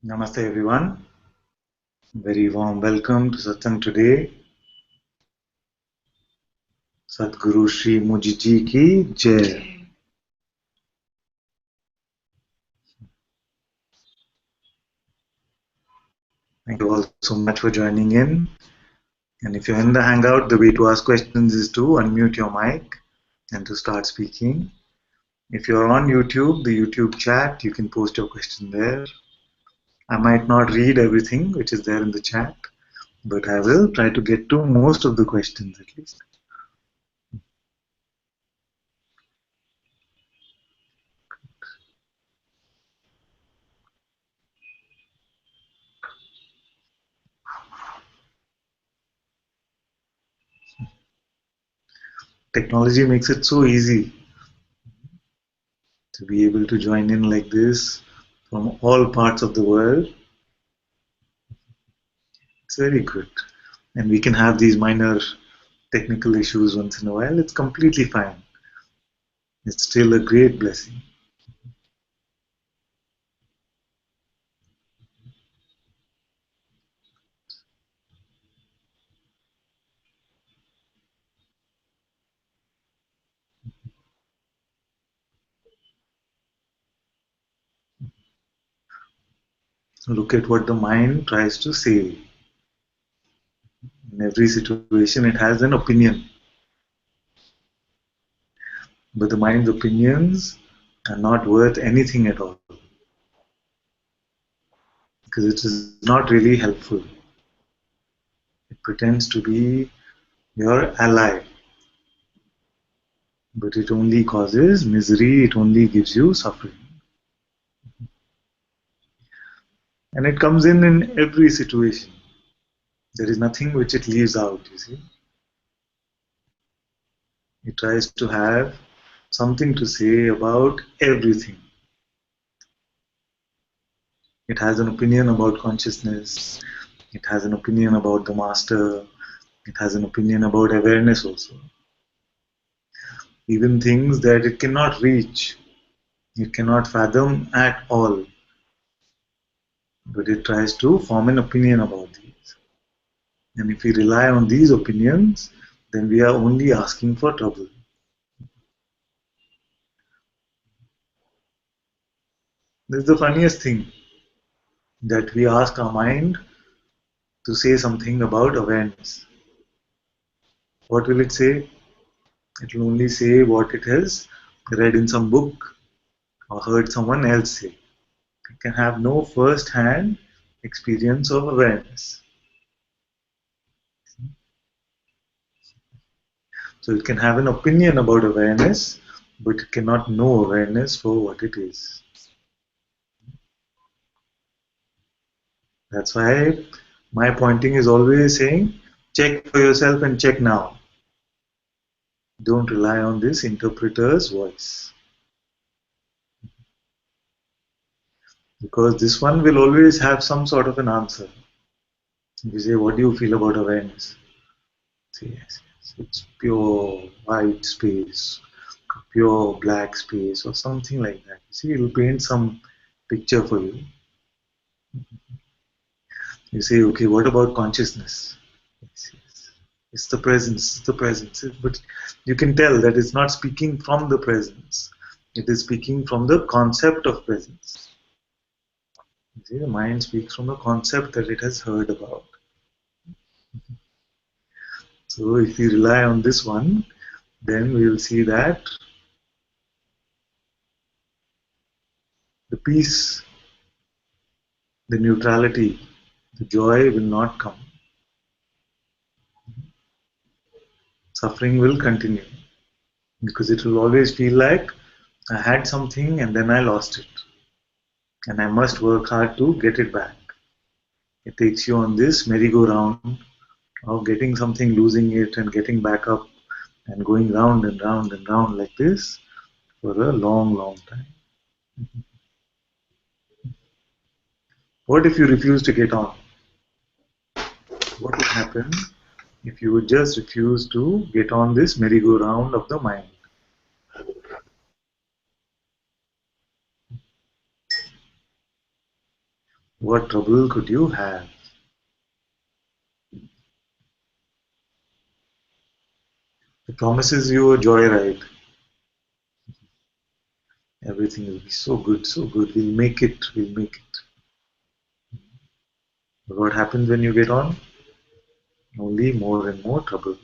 Namaste everyone. Very warm welcome to Satsang today. Satguru Shri Mujiji ki Jai. Thank you all so much for joining in. And if you're in the Hangout, the way to ask questions is to unmute your mic and to start speaking. If you're on YouTube, the YouTube chat, you can post your question there. I might not read everything which is there in the chat, but I will try to get to most of the questions at least. Technology makes it so easy to be able to join in like this from all parts of the world. It's very good. And we can have these minor technical issues once in a while. It's completely fine. It's still a great blessing. Look at what the mind tries to say. In every situation, it has an opinion. But the mind's opinions are not worth anything at all. Because it is not really helpful. It pretends to be your ally. But it only causes misery, it only gives you suffering. And it comes in every situation. There is nothing which it leaves out, you see. It tries to have something to say about everything. It has an opinion about consciousness. It has an opinion about the master. It has an opinion about awareness also. Even things that it cannot reach, it cannot fathom at all. But it tries to form an opinion about these. And if we rely on these opinions, then we are only asking for trouble. This is the funniest thing, that we ask our mind to say something about awareness. What will it say? It will only say what it has read in some book or heard someone else say. It can have no first-hand experience of awareness. So it can have an opinion about awareness, but it cannot know awareness for what it is. That's why my pointing is always saying, check for yourself and check now. Don't rely on this interpreter's voice. Because this one will always have some sort of an answer. If you say, what do you feel about awareness? Say, yes, yes, it's pure white space, pure black space, or something like that. See, it will paint some picture for you. You say, okay, what about consciousness? Yes, yes. It's the presence, it's the presence. But you can tell that it's not speaking from the presence. It is speaking from the concept of presence. You see, the mind speaks from the concept that it has heard about. So if we rely on this one, then we will see that the peace, the neutrality, the joy will not come. Suffering will continue because it will always feel like I had something and then I lost it. And I must work hard to get it back. It takes you on this merry-go-round of getting something, losing it, and getting back up and going round and round and round like this for a long, long time. What if you refuse to get on? What would happen if you would just refuse to get on this merry-go-round of the mind? What trouble could you have? It promises you a joyride. Everything will be so good, so good. We'll make it, we'll make it. But what happens when you get on? Only more and more trouble.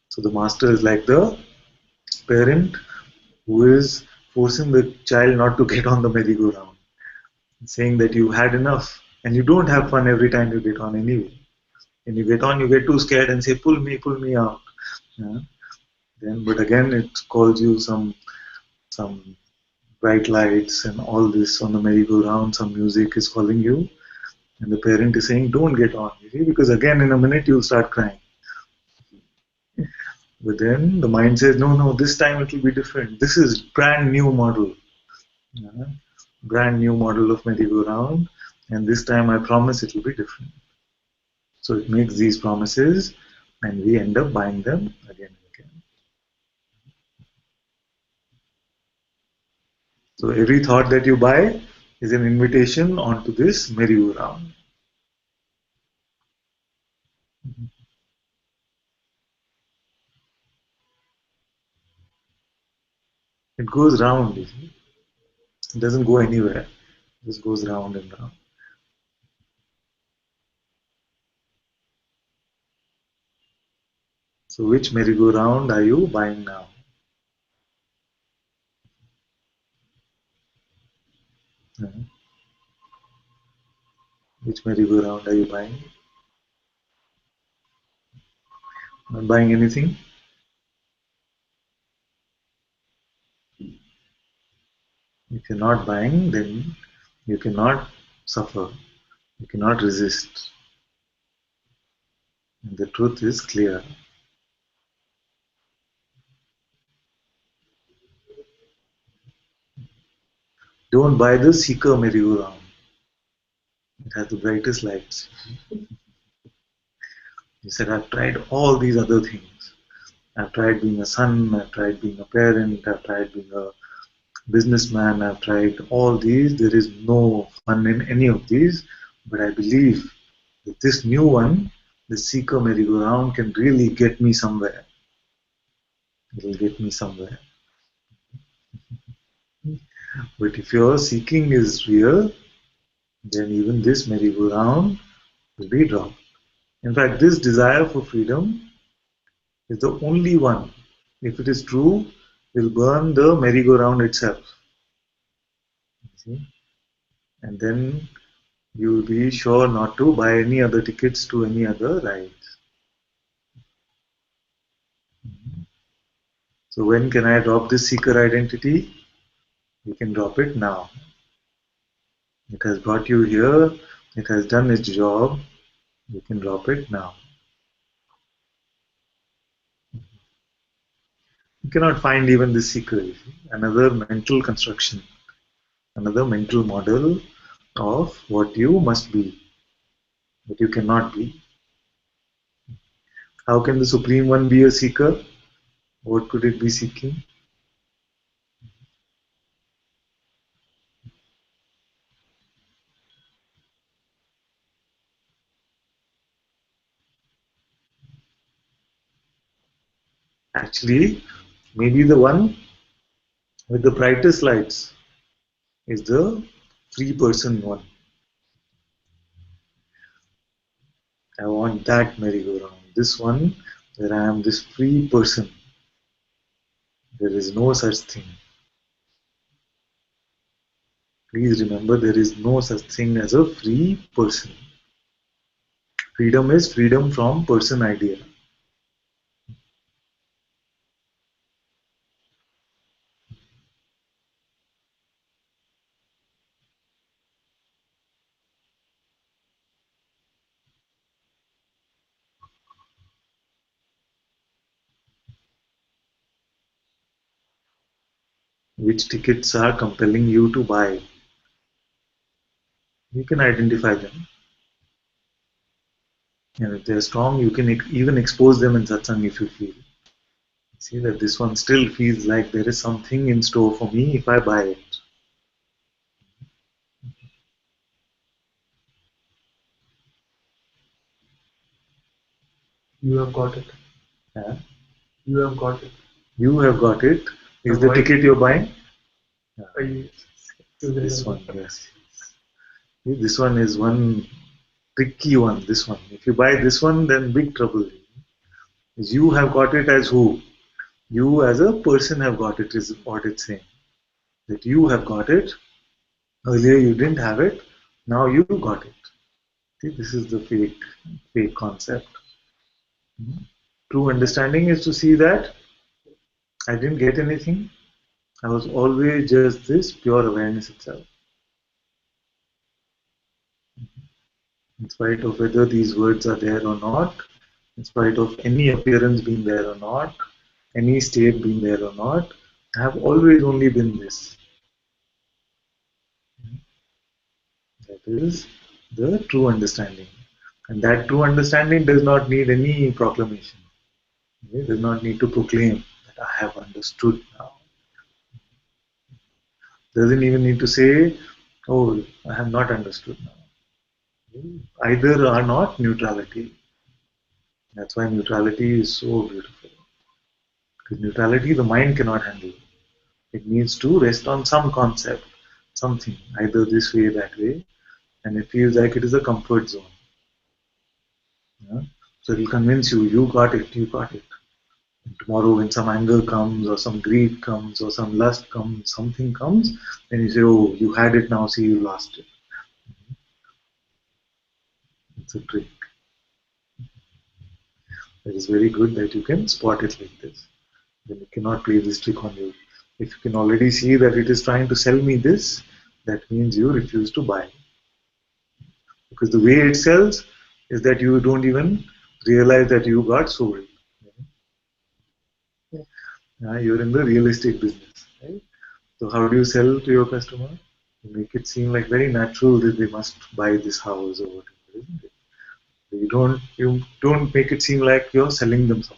So the master is like the parent who is forcing the child not to get on the merry-go-round, saying that you had enough and you don't have fun every time you get on anyway. When you get on, you get too scared and say, pull me out. Yeah? Then, but again, it calls you some bright lights and all this on the merry-go-round. Some music is calling you, and the parent is saying, "Don't get on," you see, because again, in a minute, you'll start crying. But then the mind says, "No, no, this time it will be different. This is brand new model, yeah? Brand new model of merry-go-round, and this time I promise it will be different." So it makes these promises, and we end up buying them again and again. So every thought that you buy is an invitation onto this merry-go-round. It goes round, you see. It doesn't go anywhere. It just goes round and round. So which merry-go-round are you buying now? Uh, Which merry-go-round are you buying? Not buying anything? If you're not buying, then you cannot suffer. You cannot resist. And the truth is clear. Don't buy the seeker merry-go-round. It has the brightest lights. You said, I've tried all these other things. I've tried being a son, I've tried being a parent, I've tried being a businessman, I've tried all these. There is no fun in any of these. But I believe that this new one, the seeker merry-go-round, can really get me somewhere. It'll get me somewhere. But if your seeking is real, then even this merry-go-round will be dropped. In fact, this desire for freedom is the only one, if it is true, will burn the merry-go-round itself. See? And then you will be sure not to buy any other tickets to any other rides. So when can I drop this seeker identity? You can drop it now. It has brought you here. It has done its job. You can drop it now. You cannot find even the seeker. Another mental construction, another mental model of what you must be, what you cannot be. How can the Supreme One be a seeker? What could it be seeking? Actually, maybe the one with the brightest lights is the free person one. I want that merry-go-round. This one where I am this free person. There is no such thing. Please remember there is no such thing as a free person. Freedom is freedom from person idea. Which tickets are compelling you to buy? You can identify them. And if they're strong, you can even expose them in satsang if you feel. See that this one still feels like there is something in store for me if I buy it. You have got it. Yeah. You have got it. You have got it. Is the Why? ticket you're buying? This one, yes. This one is one tricky one. This one. If you buy this one, then big trouble. You have got it as who? You as a person have got it is what it's saying. That you have got it. Earlier you didn't have it. Now you got it. See, this is the fake concept. True understanding is to see that I didn't get anything. I was always just this pure awareness itself. In spite of whether these words are there or not, in spite of any appearance being there or not, any state being there or not, I have always only been this. That is the true understanding. And that true understanding does not need any proclamation. It does not need to proclaim that I have understood now. Doesn't even need to say, oh, I have not understood now. Either are not neutrality. That's why neutrality is so beautiful. Because neutrality, the mind cannot handle. It needs to rest on some concept, something, either this way, that way, and it feels like it is a comfort zone. Yeah? So it will convince you, you got it, you got it. And tomorrow, when some anger comes, or some greed comes, or some lust comes, something comes, then you say, oh, you had it now, see, you lost it. It's a trick. It is very good that you can spot it like this. Then it cannot play this trick on you. If you can already see that it is trying to sell me this, that means you refuse to buy. Because the way it sells is that you don't even realize that you got sold. You're in the real estate business, right? So how do you sell to your customer? You make it seem like very natural that they must buy this house or whatever, isn't it? You don't make it seem like you're selling them something.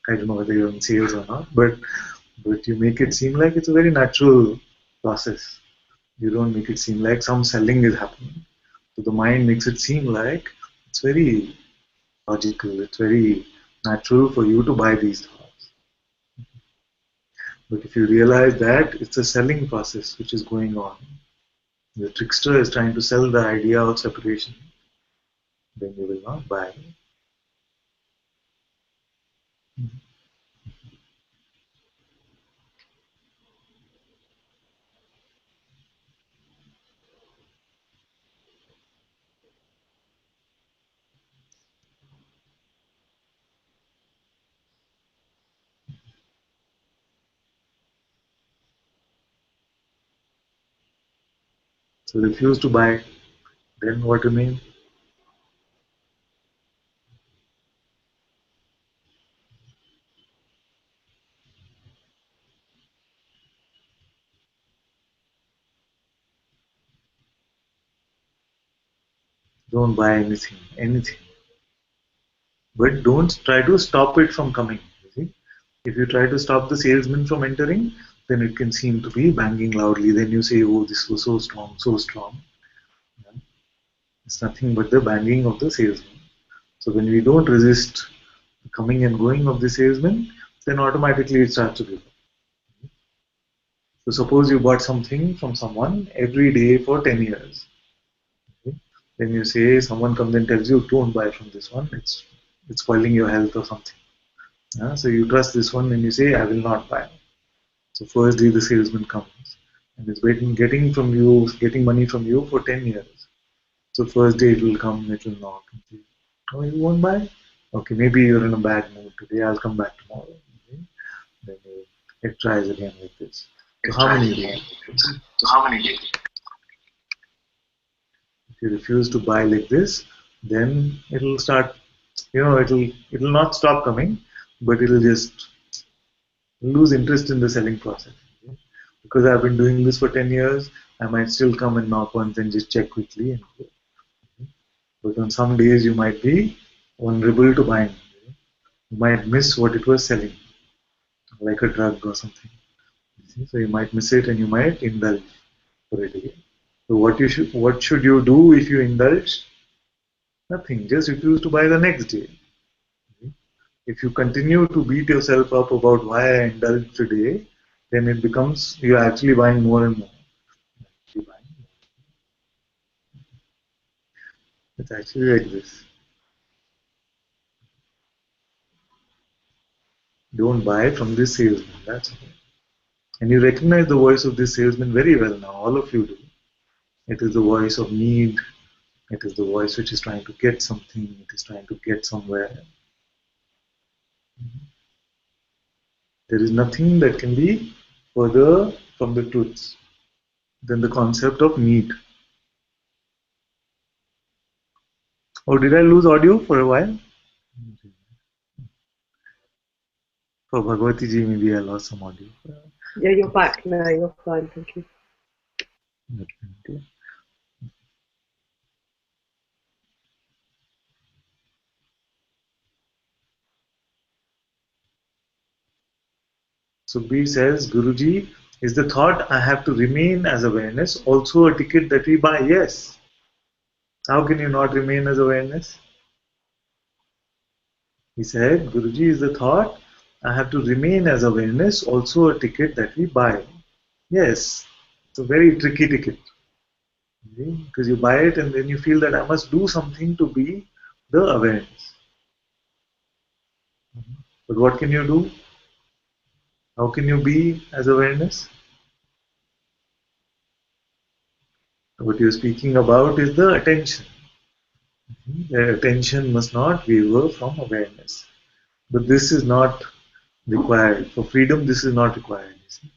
I don't know whether you're in sales or not, but you make it seem like it's a very natural process. You don't make it seem like some selling is happening. So the mind makes it seem like it's very logical, it's very natural for you to buy these thoughts. But if you realize that it's a selling process which is going on, the trickster is trying to sell the idea of separation, then you will not buy. So refuse to buy. Then what remains? Don't buy anything, anything. But don't try to stop it from coming. You see? If you try to stop the salesman from entering, then it can seem to be banging loudly. Then you say, oh, this was so strong, so strong. Yeah. It's nothing but the banging of the salesman. So when we don't resist the coming and going of the salesman, then automatically it starts to give up. So suppose you bought something from someone every day for 10 years. Okay? Then you say someone comes and tells you, don't buy from this one, it's spoiling your health or something. Yeah? So you trust this one and you say, I will not buy. So first day the salesman comes and is getting money from you for 10 years. So first day it will come, it will knock and say, oh, you won't buy? Okay, maybe you're in a bad mood today, I'll come back tomorrow. Okay? Then it tries again with this. So how many days? If you refuse to buy like this, then it'll start, it'll not stop coming, but it'll just lose interest in the selling process. Okay? Because I've been doing this for 10 years, I might still come and knock once and just check quickly and go. Okay? But on some days you might be vulnerable to buying. Okay? You might miss what it was selling. like a drug or something. See? So you might miss it and you might indulge for a day. So what should you do if you indulge? Nothing. Just refuse to buy the next day. If you continue to beat yourself up about why I indulged today, then it becomes you're actually buying more and more. It's actually like this. Don't buy from this salesman. That's okay. And you recognize the voice of this salesman very well now. All of you do. It is the voice of need. It is the voice which is trying to get something. It is trying to get somewhere. There is nothing that can be further from the truth than the concept of need. Or did I lose audio for a while? For Bhagavati ji, maybe I lost some audio. Yeah, you're back now. You're fine. Thank you. Okay. Sukhbir says, Guruji, is the thought I have to remain as awareness also a ticket that we buy? Yes. How can you not remain as awareness? He said, Guruji, is the thought I have to remain as awareness also a ticket that we buy? Yes. It's a very tricky ticket. Because you buy it and then you feel that I must do something to be the awareness. But what can you do? How can you be as awareness? What you're speaking about is the attention. The attention must not waver from awareness. But this is not required. For freedom, this is not required. It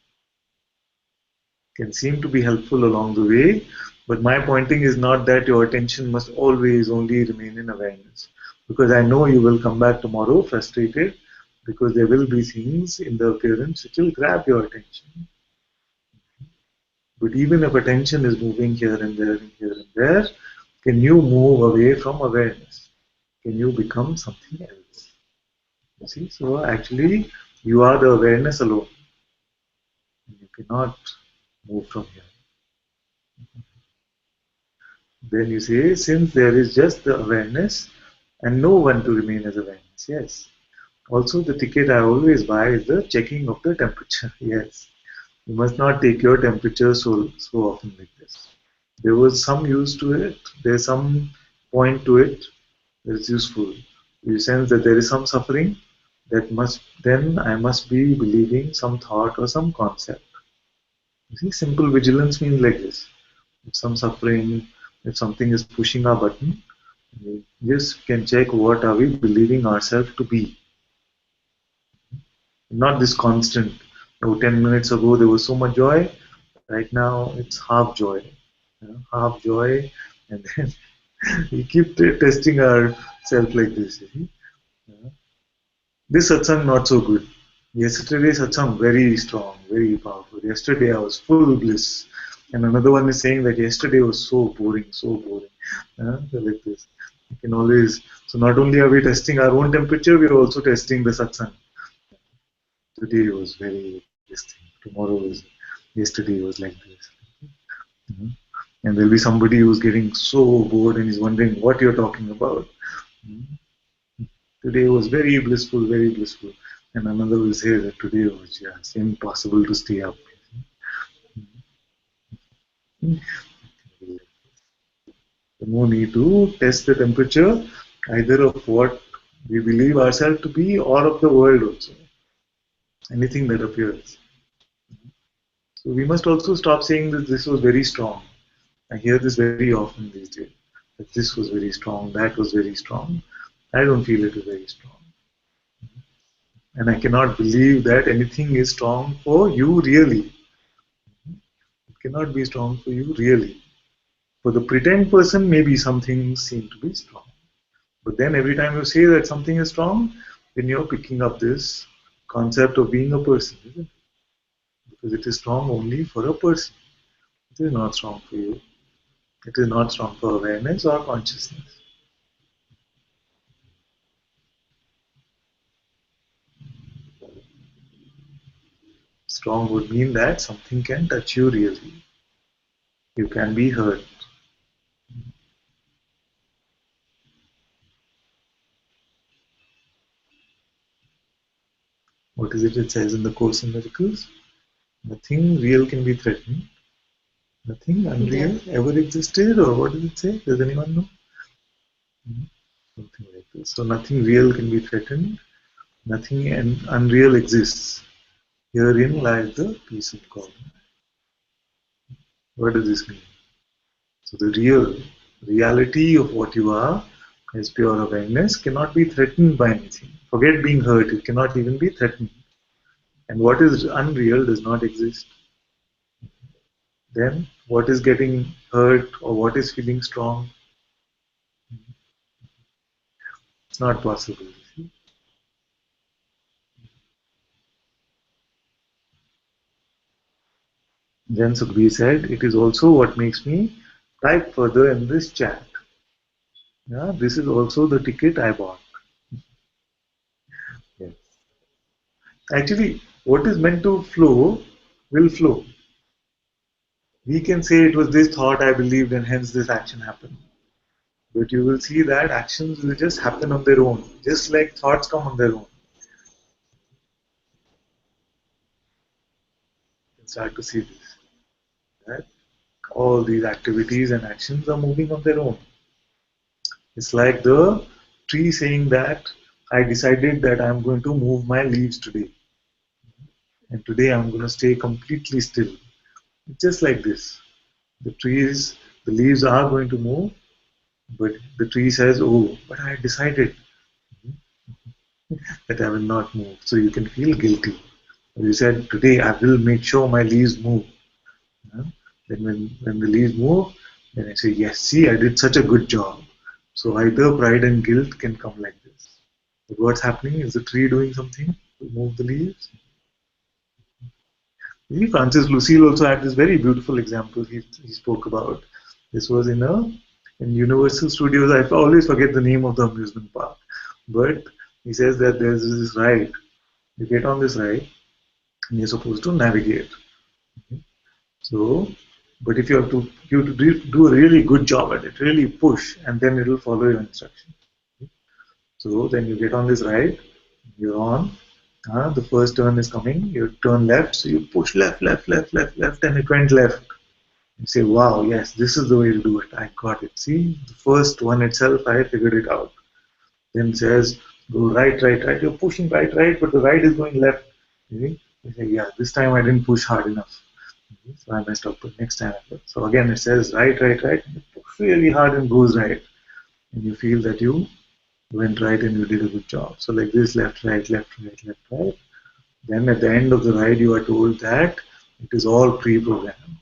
can seem to be helpful along the way, but my pointing is not that your attention must always only remain in awareness. Because I know you will come back tomorrow frustrated because there will be things in the appearance which will grab your attention. But even if attention is moving here and there and here and there, can you move away from awareness? Can you become something else? You see, so actually, you are the awareness alone. You cannot move from here. Then you say, since there is just the awareness and no one to remain as awareness. Yes. Also, the ticket I always buy is the checking of the temperature. Yes. You must not take your temperature so often like this. There was some use to it. There's some point to it that is useful. You sense that there is some suffering, that must then I must be believing some thought or some concept. You see, simple vigilance means like this. If some suffering, if something is pushing our button, we just can check what are we believing ourselves to be. Not this constant. Oh, 10 minutes ago there was so much joy. Right now it's half joy. Half joy, and then we keep testing ourselves like this. You see? This satsang not so good. Yesterday satsang very strong, very powerful. Yesterday I was full bliss. And another one is saying that yesterday was so boring, so boring. So like this. You can always, so not only are we testing our own temperature, we are also testing the satsang. Today was very this thing. Tomorrow was, yesterday was like this. Mhm. And there'll be somebody who's getting so bored and is wondering what you're talking about. Mhm. Today was very blissful, very blissful. And another will say that today was just impossible to stay up. No need to test the temperature either of what we believe ourselves to be or of the world also. Anything that appears. So we must also stop saying that this was very strong. I hear this very often these days. That this was very strong, that was very strong. I don't feel it is very strong. And I cannot believe that anything is strong for you really. It cannot be strong for you really. For the pretend person, maybe some things seem to be strong. But then every time you say that something is strong, then you're picking up this concept of being a person, isn't it? Because it is strong only for a person. It is not strong for you. It is not strong for awareness or consciousness. Strong would mean that something can touch you really. You can be hurt. What is it says in the Course in Miracles? Nothing real can be threatened. Nothing unreal ever existed, or what does it say? Does anyone know? Something like this. So nothing real can be threatened. Nothing unreal exists. Herein lies the peace of God. What does this mean? So the reality of what you are as pure awareness cannot be threatened by anything. Forget being hurt, it cannot even be threatened. And what is unreal does not exist. Then what is getting hurt or what is feeling strong? It's not possible. Then Sukhbir said, it is also what makes me type further in this chat. Yeah, this is also the ticket I bought. Yes. Actually, what is meant to flow will flow. We can say it was this thought I believed and hence this action happened. But you will see that actions will just happen on their own, just like thoughts come on their own. You can start to see this. That all these activities and actions are moving on their own. It's like the tree saying that I decided that I'm going to move my leaves today. And today I'm going to stay completely still. It's just like this. The leaves are going to move, but the tree says, oh, but I decided that I will not move. So you can feel guilty. You said, today I will make sure my leaves move. Yeah? Then when the leaves move, then I say, yes, see, I did such a good job. So either pride and guilt can come like this. But what's happening? Is the tree doing something to move the leaves? Francis Lucille also had this very beautiful example he spoke about. This was in Universal Studios. I always forget the name of the amusement park, but he says that there's this ride. You get on this ride, and you're supposed to navigate. So, but if you have to do a really good job at it, really push, and then it'll follow your instruction. So then you get on this ride, you're on. The first turn is coming. You turn left, so you push left, left, left, left, left, and it went left. You say, wow, yes, this is the way to do it. I got it. See, the first one itself, I figured it out. Then says, go right, right, right. You're pushing right, right, but the right is going left. You say, yeah, this time I didn't push hard enough. So I messed up, but next time I will. So again, it says right, right, right. You push really hard and goes right. And you feel that you went right and you did a good job. So like this, left, right, left, right, left, right. Then at the end of the ride, you are told that it is all pre-programmed.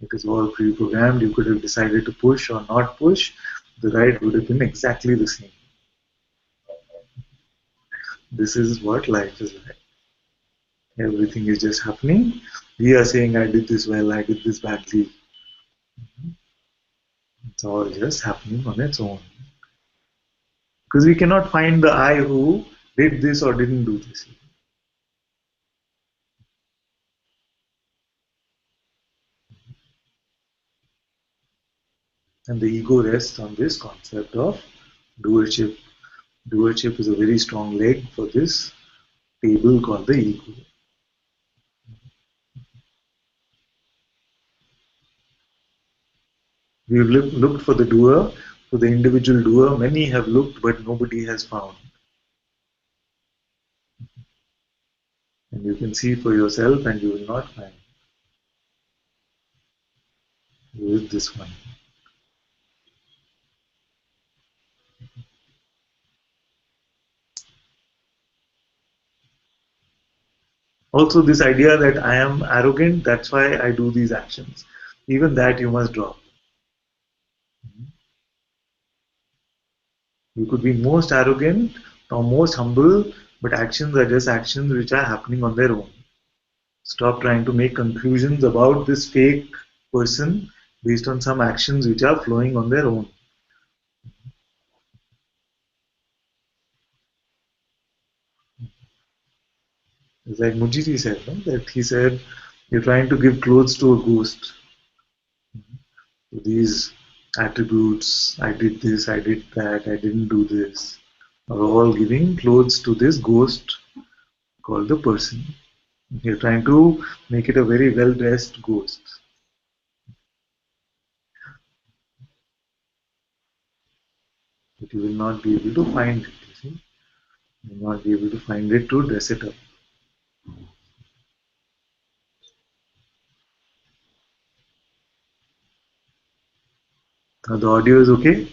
It is all pre-programmed. You could have decided to push or not push. The ride would have been exactly the same. This is what life is like. Everything is just happening. We are saying, I did this well, I did this badly. It's all just happening on its own. Because we cannot find the I who did this or didn't do this. And the ego rests on this concept of doership. Doership is a very strong leg for this table called the ego. We've looked for the doer, for the individual doer. Many have looked, but nobody has found. And you can see for yourself, and you will not find. Who is this one? Also, this idea that I am arrogant, that's why I do these actions. Even that you must drop. You could be most arrogant or most humble, but actions are just actions which are happening on their own. Stop trying to make conclusions about this fake person based on some actions which are flowing on their own. It's like Mujiri said, no? That he said, you're trying to give clothes to a ghost. These attributes, I did this, I did that, I didn't do this, are all giving clothes to this ghost called the person. You're trying to make it a very well dressed ghost. But you will not be able to find it, you see. You will not be able to find it to dress it up. Now the audio is okay?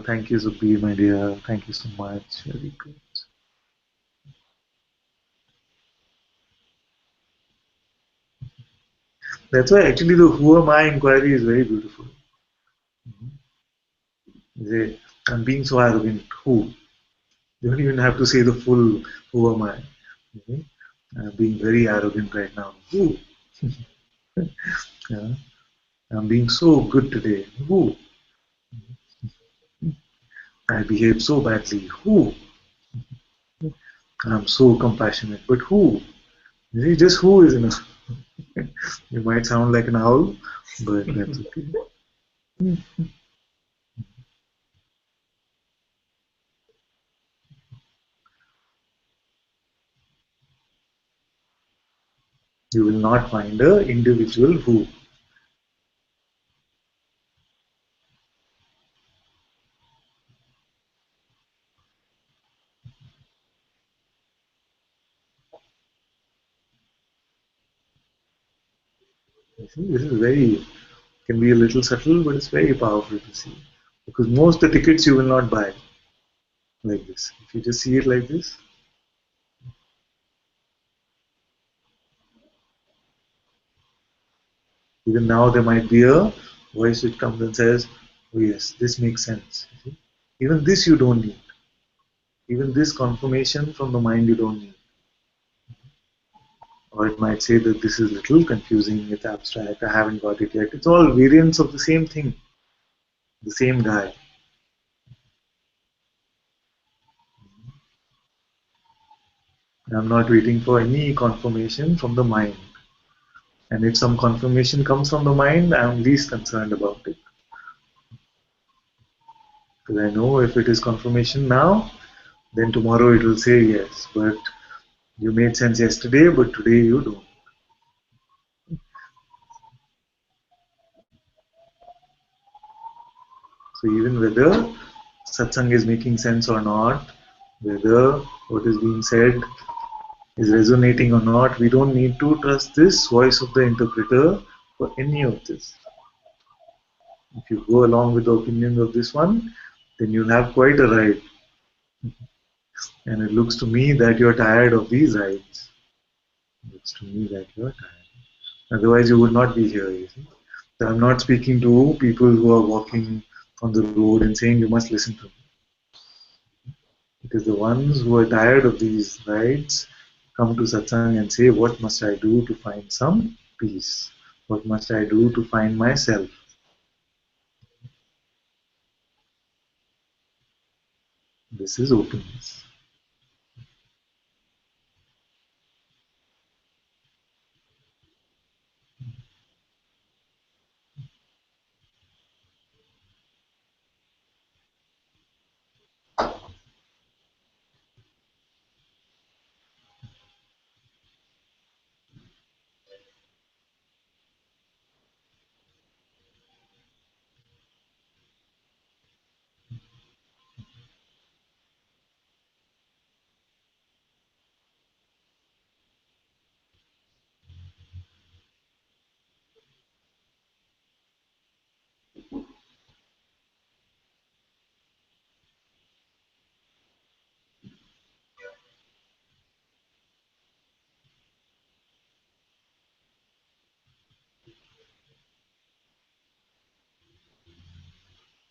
Thank you, Subhi, my dear. Thank you so much. Very good. That's why actually the who am I inquiry is very beautiful. You say, I'm being so arrogant. Who? You don't even have to say the full who am I. Okay? I'm being very arrogant right now. Who? Yeah. I'm being so good today. Who? I behave so badly. Who? I'm so compassionate. But who? You see, just who is enough. You might sound like an owl, but that's okay. You will not find a individual who. You see, this is very, can be a little subtle, but it's very powerful to see. Because most the tickets you will not buy like this. If you just see it like this, even now there might be a voice which comes and says, oh yes, this makes sense. You see? Even this you don't need. Even this confirmation from the mind you don't need. Or it might say that this is a little confusing, it's abstract, I haven't got it yet. It's all variants of the same thing, the same guy. I'm not waiting for any confirmation from the mind. And if some confirmation comes from the mind, I'm least concerned about it. Because I know if it is confirmation now, then tomorrow it will say yes. But you made sense yesterday, but today you don't. So even whether satsang is making sense or not, whether what is being said is resonating or not, we don't need to trust this voice of the interpreter for any of this. If you go along with the opinion of this one, then you'll have quite a ride. And it looks to me that you're tired of these rides. It looks to me that you're tired. Otherwise, you would not be here. You see? So I'm not speaking to people who are walking on the road and saying you must listen to me. It is the ones who are tired of these rides come to satsang and say, what must I do to find some peace? What must I do to find myself? This is openness.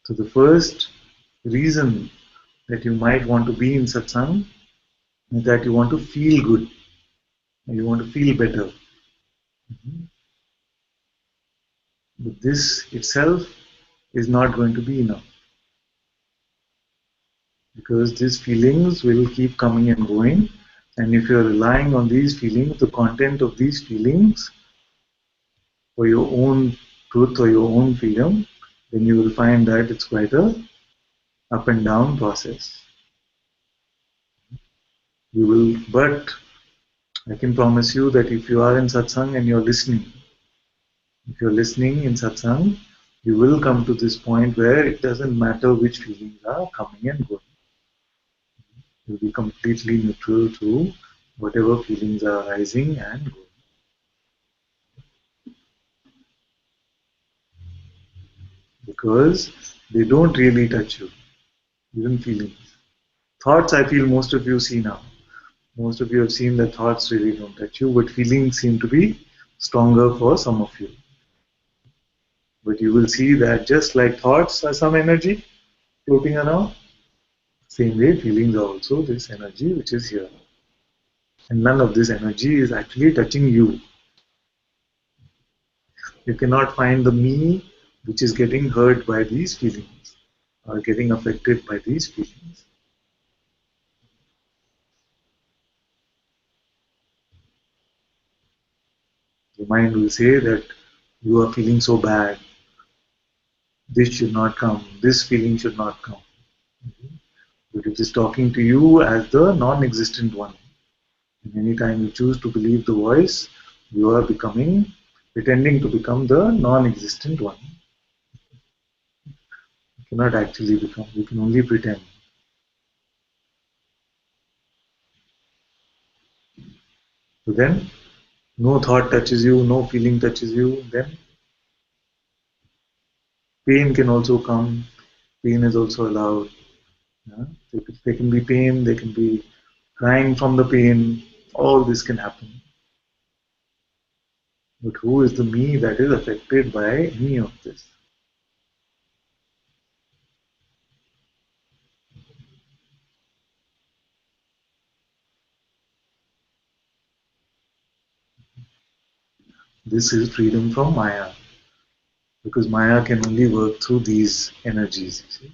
So the first reason that you might want to be in satsang is that you want to feel good. You want to feel better. But this itself is not going to be enough. Because these feelings will keep coming and going, and if you're relying on these feelings, the content of these feelings, for your own truth or your own freedom, then you will find that it's quite a up and down process. You will, but I can promise you that if you are in satsang and you're listening, if you're listening in satsang, you will come to this point where it doesn't matter which feelings are coming and going. You'll be completely neutral to whatever feelings are arising and going. Because they don't really touch you, even feelings. Thoughts, I feel most of you see now. Most of you have seen that thoughts really don't touch you, but feelings seem to be stronger for some of you. But you will see that just like thoughts are some energy floating around, same way feelings are also this energy which is here. And none of this energy is actually touching you. You cannot find the me which is getting hurt by these feelings or getting affected by these feelings. The mind will say that you are feeling so bad, this should not come, this feeling should not come. But it is talking to you as the non-existent one. And anytime you choose to believe the voice, you are pretending to become the non-existent one. You cannot actually become, you can only pretend. So then, no thought touches you, no feeling touches you, then pain can also come, pain is also allowed. Yeah? There can be pain, there can be crying from the pain, all this can happen. But who is the me that is affected by any of this? This is freedom from Maya. Because Maya can only work through these energies. You see?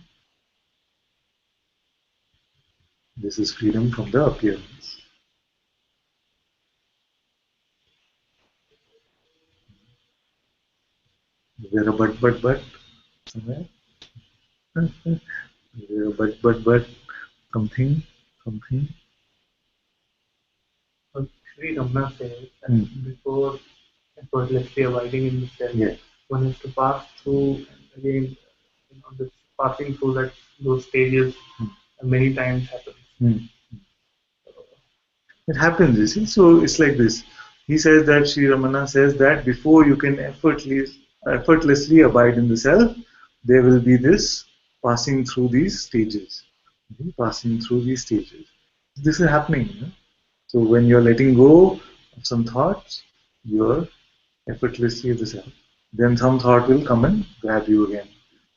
This is freedom from the appearance. Is there a but somewhere? Is there a but something something? But Sri Ramana says that before effortlessly abiding in the self, Yes. one has to pass through, and again, this passing through those stages many times happens. It happens, you see. So it's like this. He says that Sri Ramana says that before you can effortlessly abide in the self, there will be this passing through these stages. Passing through these stages. This is happening. You know? So when you're letting go of some thoughts, you're effortlessly the self. Then some thought will come and grab you again,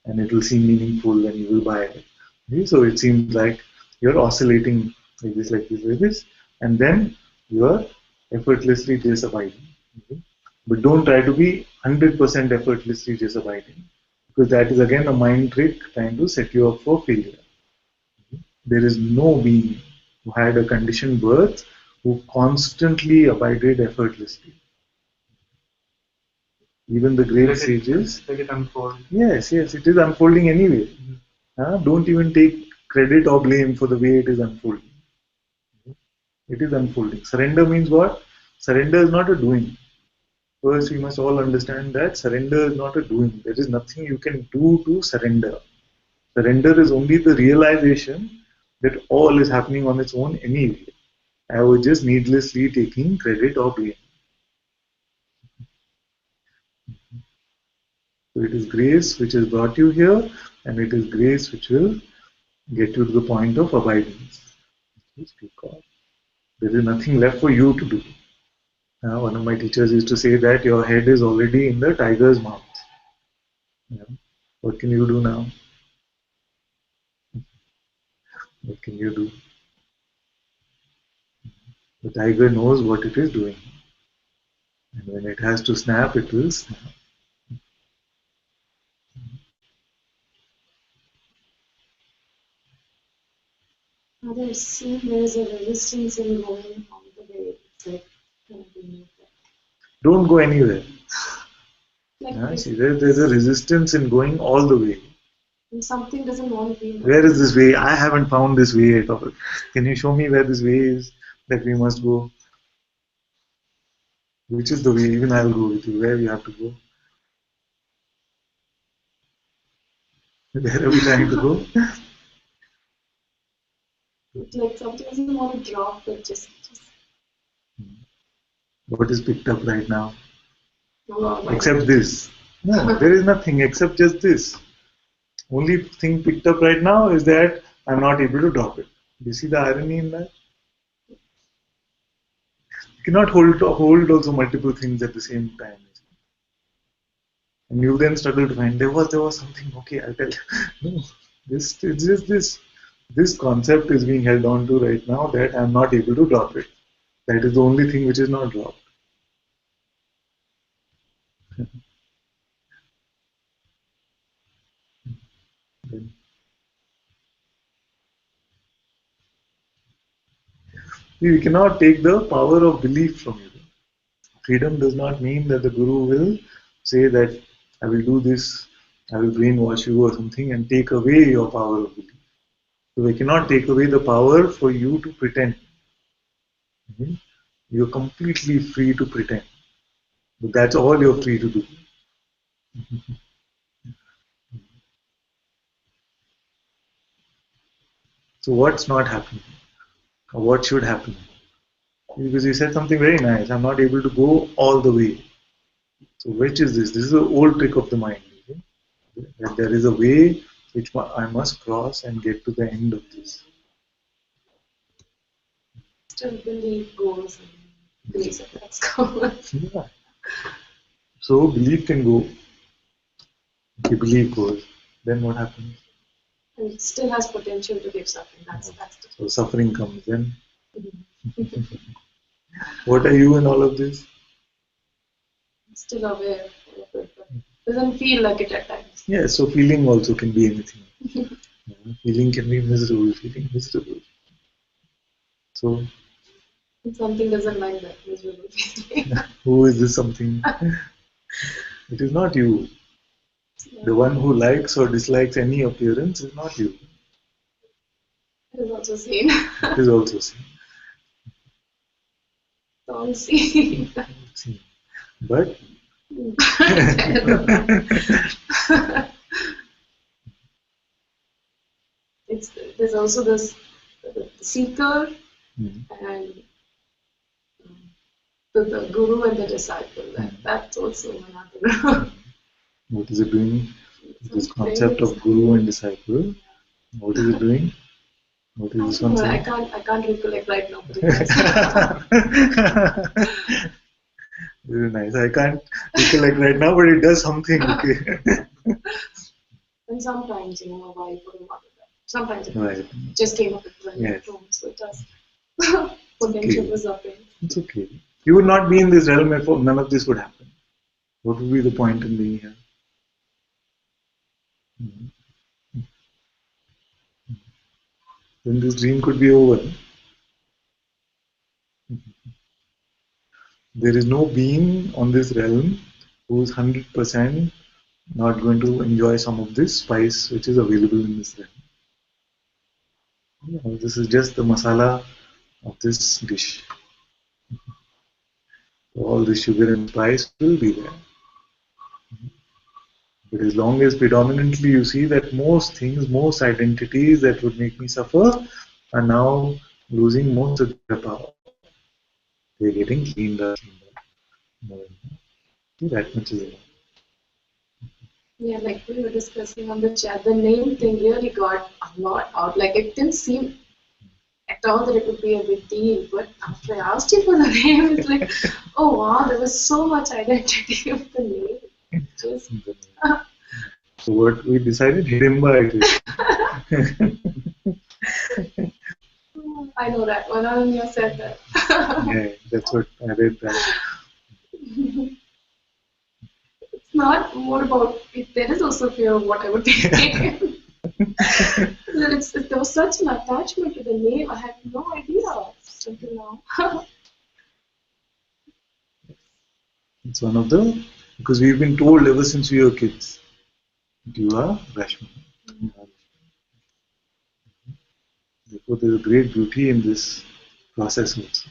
and it will seem meaningful, and you will buy it. Okay? So it seems like you're oscillating like this, like this, like this, and then you're effortlessly disabiding. Okay? But don't try to be 100% effortlessly disabiding, because that is again a mind trick trying to set you up for failure. There is no being who had a conditioned birth who constantly abided effortlessly. Even the great sages. Let it unfold. Yes, it is unfolding anyway. Don't even take credit or blame for the way it is unfolding. It is unfolding. Surrender means what? Surrender is not a doing. First, we must all understand that surrender is not a doing. There is nothing you can do to surrender. Surrender is only the realization that all is happening on its own anyway. I was just needlessly taking credit or blame. So it is grace which has brought you here, and it is grace which will get you to the point of abidance. There is nothing left for you to do. One of my teachers used to say that your head is already in the tiger's mouth. What can you do now? What can you do? The tiger knows what it is doing. And when it has to snap, it will snap. I've seen there is a resistance in going on the way. It's like continuing. Don't go anywhere. Like See, there's a resistance in going all the way. something doesn't want to be. Where is this way? I haven't found this way at all. Can you show me where this way is that we must go? Which is the way? Even I'll go with you. Where we have to go? Where are we trying to go? Like something doesn't want to drop, but just. What is picked up right now? Oh, except this. No, there is nothing except just this. Only thing picked up right now is that I'm not able to drop it. Do you see the irony in that? You cannot hold also multiple things at the same time. And you then struggle to find there was something. Okay, I'll tell you. No, it's just this. This concept is being held on to right now that I'm not able to drop it. That is the only thing which is not dropped. We cannot take the power of belief from you. Freedom does not mean that the Guru will say that I will do this, I will brainwash you or something and take away your power of belief. So we cannot take away the power for you to pretend. You're completely free to pretend. But that's all you're free to do. So what's not happening? Or what should happen? Because he said something very nice. I'm not able to go all the way. So which is this? This is the old trick of the mind. That there is a way which I must cross and get to the end of this. Still believe goes and grace of that's common. Yeah. So belief can go. If belief goes, then what happens? And it still has potential to give suffering. That's so suffering comes then. What are you in all of this? Still aware of it, but doesn't feel like it at times. Yeah, so feeling also can be anything. Feeling can be miserable, feeling miserable. So something doesn't like that miserable feeling. Who is this something? It is not you. Yeah. The one who likes or dislikes any appearance is not you. It is also seen. It is also seen. It's all seen. But there's also this seeker and the guru and the disciple. That's also another. What is it doing? This concept of guru and disciple. What is it doing? What is this concept? I can't recollect right now. Very nice. I can't recollect right now, but it does something. Okay. And sometimes, a wife or a mother. Sometimes it just came up with the room, so it does. Potential was up in. It's okay. You would not be in this realm if none of this would happen. What would be the point in being here? Then this dream could be over. There is no being on this realm who is 100% not going to enjoy some of this spice which is available in this realm. This is just the masala of this dish. All the sugar and spice will be there. But as long as predominantly you see that most things, most identities that would make me suffer are now losing most of their power. They're getting cleaned up. That much is enough. Yeah, like we were discussing on the chat, the name thing really got a lot out. Like it didn't seem at all that it would be a big deal, but after I asked you for the name, it's like, oh wow, there was so much identity of the name. Just so what we decided, Hidimba it is. I know that one. Ananya said that. Yeah, that's what I read that. It's not more about it. There is also fear of what I would take. There was such an attachment to the name. I had no idea until now. It's one of the, because we've been told ever since we were kids, you are Rashmi. Therefore, there's a great beauty in this process also.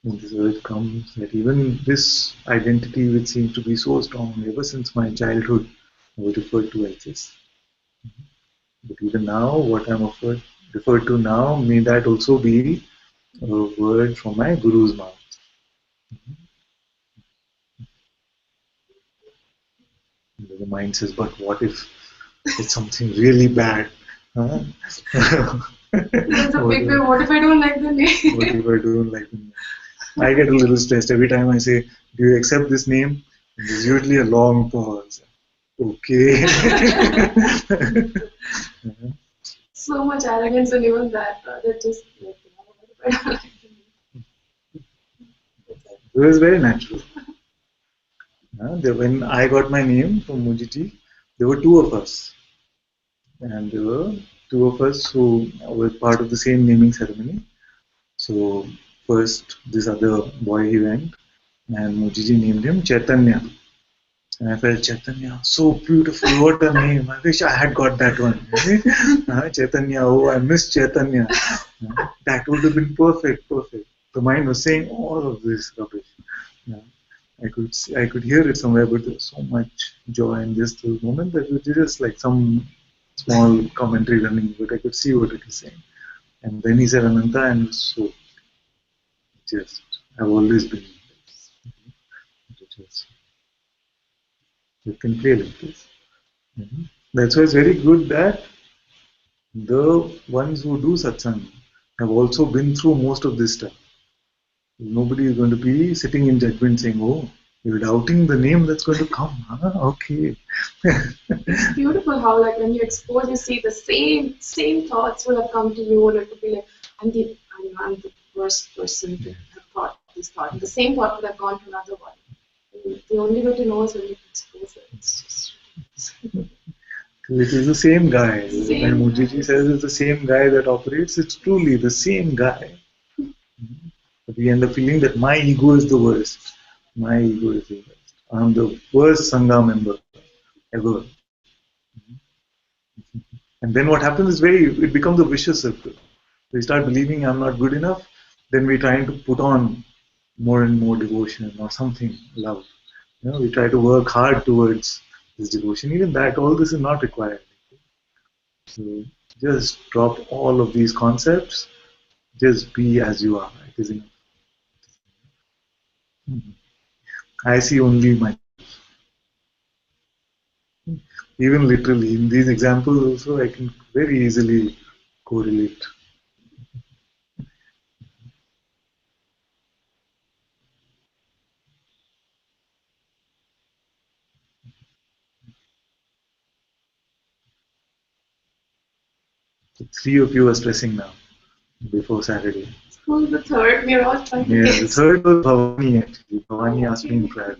When this word comes, that even this identity which seems to be so strong ever since my childhood, I was referred to as this. But even now, what I'm referred to now, may that also be a word from my Guru's mouth. And the mind says, but what if it's something really bad? Huh? There's a big way. What if I don't like the name? What if I don't like the name? I get a little stressed every time I say, do you accept this name? And there's usually a long pause. Okay. So much arrogance and even that, that just like, what if I don't like the name? It was very natural. When I got my name from Mujiti, there were two of us. And there were two of us who were part of the same naming ceremony. So first, this other boy, he went, and Mujiji named him Chaitanya. And I felt Chaitanya, so beautiful, what a name. I wish I had got that one. Chaitanya, oh, I miss Chaitanya. That would have been perfect, perfect. The mind was saying all of this rubbish. I could hear it somewhere, but there was so much joy in just the moment that it was just like some small commentary running, but I could see what it was saying. And then he said Ananta, and so just I've always been just you can play like this. That's why it's very good that the ones who do satsang have also been through most of this stuff. Nobody is going to be sitting in judgment saying, oh, you're doubting the name that's going to come. Huh? Okay. It's beautiful how like when you expose, you see the same thoughts will have come to you, and it will be like, I'm the worst person to have thought this thought. And the same thought would have gone to another one. And the only way to know is when you expose it. It's just It is the same guy. Same When Mujiji says it's the same guy that operates, it's truly the same guy. But we end up feeling that my ego is the worst. My ego is the worst. I'm the worst Sangha member ever. And then what happens is it becomes a vicious circle. We start believing I'm not good enough, then we're trying to put on more and more devotion or something, love. We try to work hard towards this devotion. Even that, all this is not required. So just drop all of these concepts. Just be as you are. It is enough. I see only my. Even literally in these examples also, I can very easily correlate. The three of you are stressing now before Saturday. who's the third? We're all trying to Yeah, the guess. third was Bhavani actually. Bhavani asked me in private.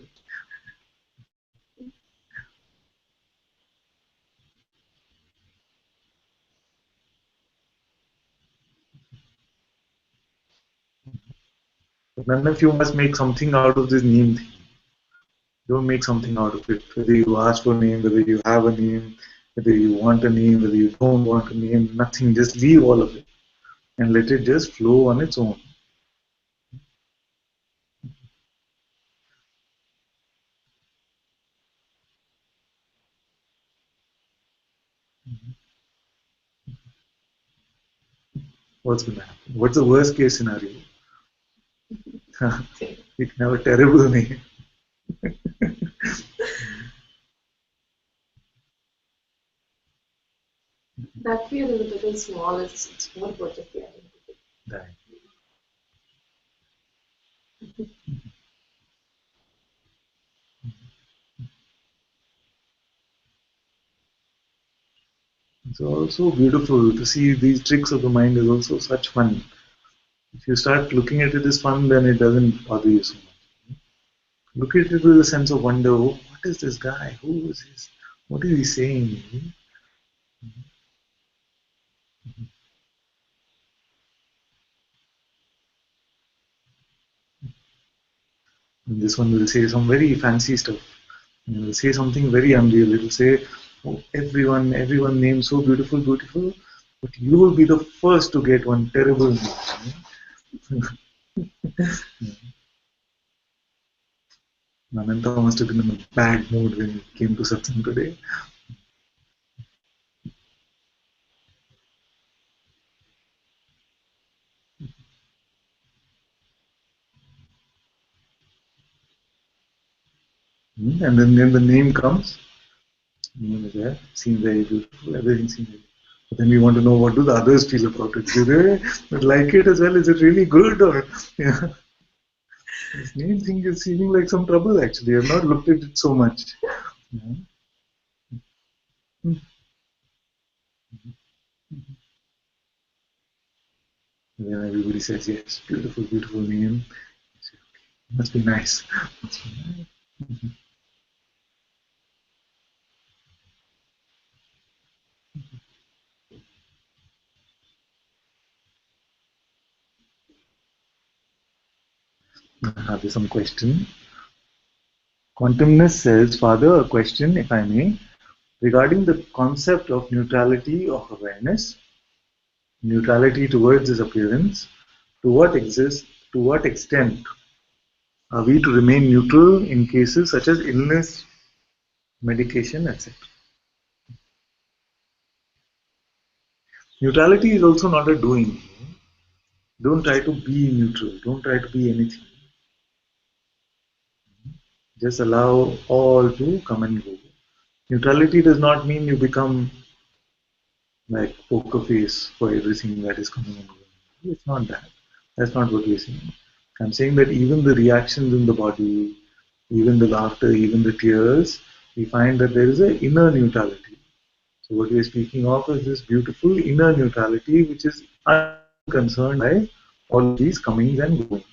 But none of you must make something out of this name thing. Don't make something out of it. Whether you ask for a name, whether you have a name, whether you want a name, whether you don't want a name, nothing. Just leave all of it and let it just flow on its own. What's going to happen? What's the worst case scenario? You can have a terrible name. That fear is a little small. It's more about the fear. Right. It's also beautiful to see these tricks of the mind is also such fun. If you start looking at it as fun, then it doesn't bother you so much. Look at it with a sense of wonder. Oh, what is this guy? Who is this? What is he saying? And this one will say some very fancy stuff. It will say something very unreal. It will say, oh, everyone names so beautiful, beautiful, but you will be the first to get one terrible name. Ananta must have been in a bad mood when he came to Satsang today. And then the name comes. Name is there. Seems very beautiful. Everything seems very. But then we want to know what do the others feel about it. Do they like it as well? Is it really good or? Yeah. This name thing is seeming like some trouble actually. I've not looked at it so much. Yeah. And then everybody says yes, beautiful, beautiful name. Must be nice. Must be nice. There's some question. Quantumness says, Father, a question, if I may, regarding the concept of neutrality of awareness, neutrality towards its appearance, to what extent are we to remain neutral in cases such as illness, medication, etc.? Neutrality is also not a doing. Don't try to be neutral. Don't try to be anything. Just allow all to come and go. Neutrality does not mean you become like poker face for everything that is coming and going. It's not that. That's not what we're saying. I'm saying that even the reactions in the body, even the laughter, even the tears, we find that there is an inner neutrality. So what we're speaking of is this beautiful inner neutrality which is unconcerned by all these comings and goings.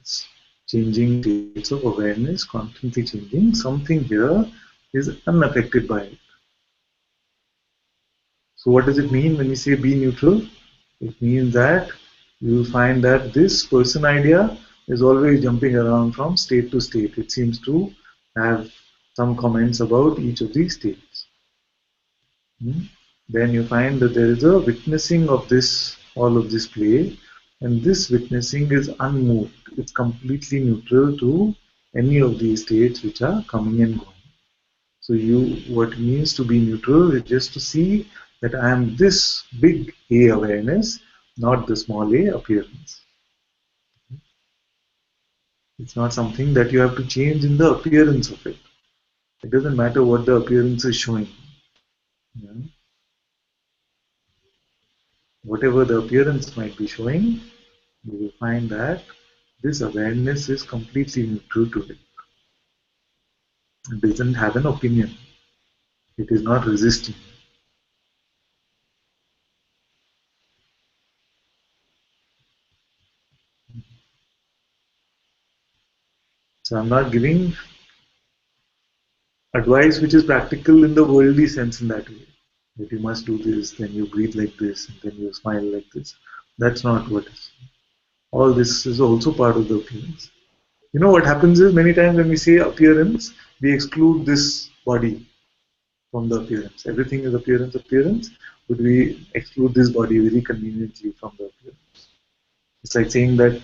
It's changing states of awareness, constantly changing. Something here is unaffected by it. So what does it mean when we say be neutral? It means that you will find that this person idea is always jumping around from state to state. It seems to have some comments about each of these states. Then you find that there is a witnessing of this, all of this play, and this witnessing is unmoved. It's completely neutral to any of these states which are coming and going. So what it means to be neutral is just to see that I am this big A awareness, not the small a appearance. It's not something that you have to change in the appearance of it. It doesn't matter what the appearance is showing. Yeah? Whatever the appearance might be showing, you will find that this awareness is completely neutral to it. It doesn't have an opinion. It is not resisting. So I'm not giving advice which is practical in the worldly sense in that way. That you must do this, then you breathe like this, and then you smile like this. That's not what is. All this is also part of the appearance. You know what happens is many times when we say appearance, we exclude this body from the appearance. Everything is appearance, but we exclude this body very conveniently from the appearance. It's like saying that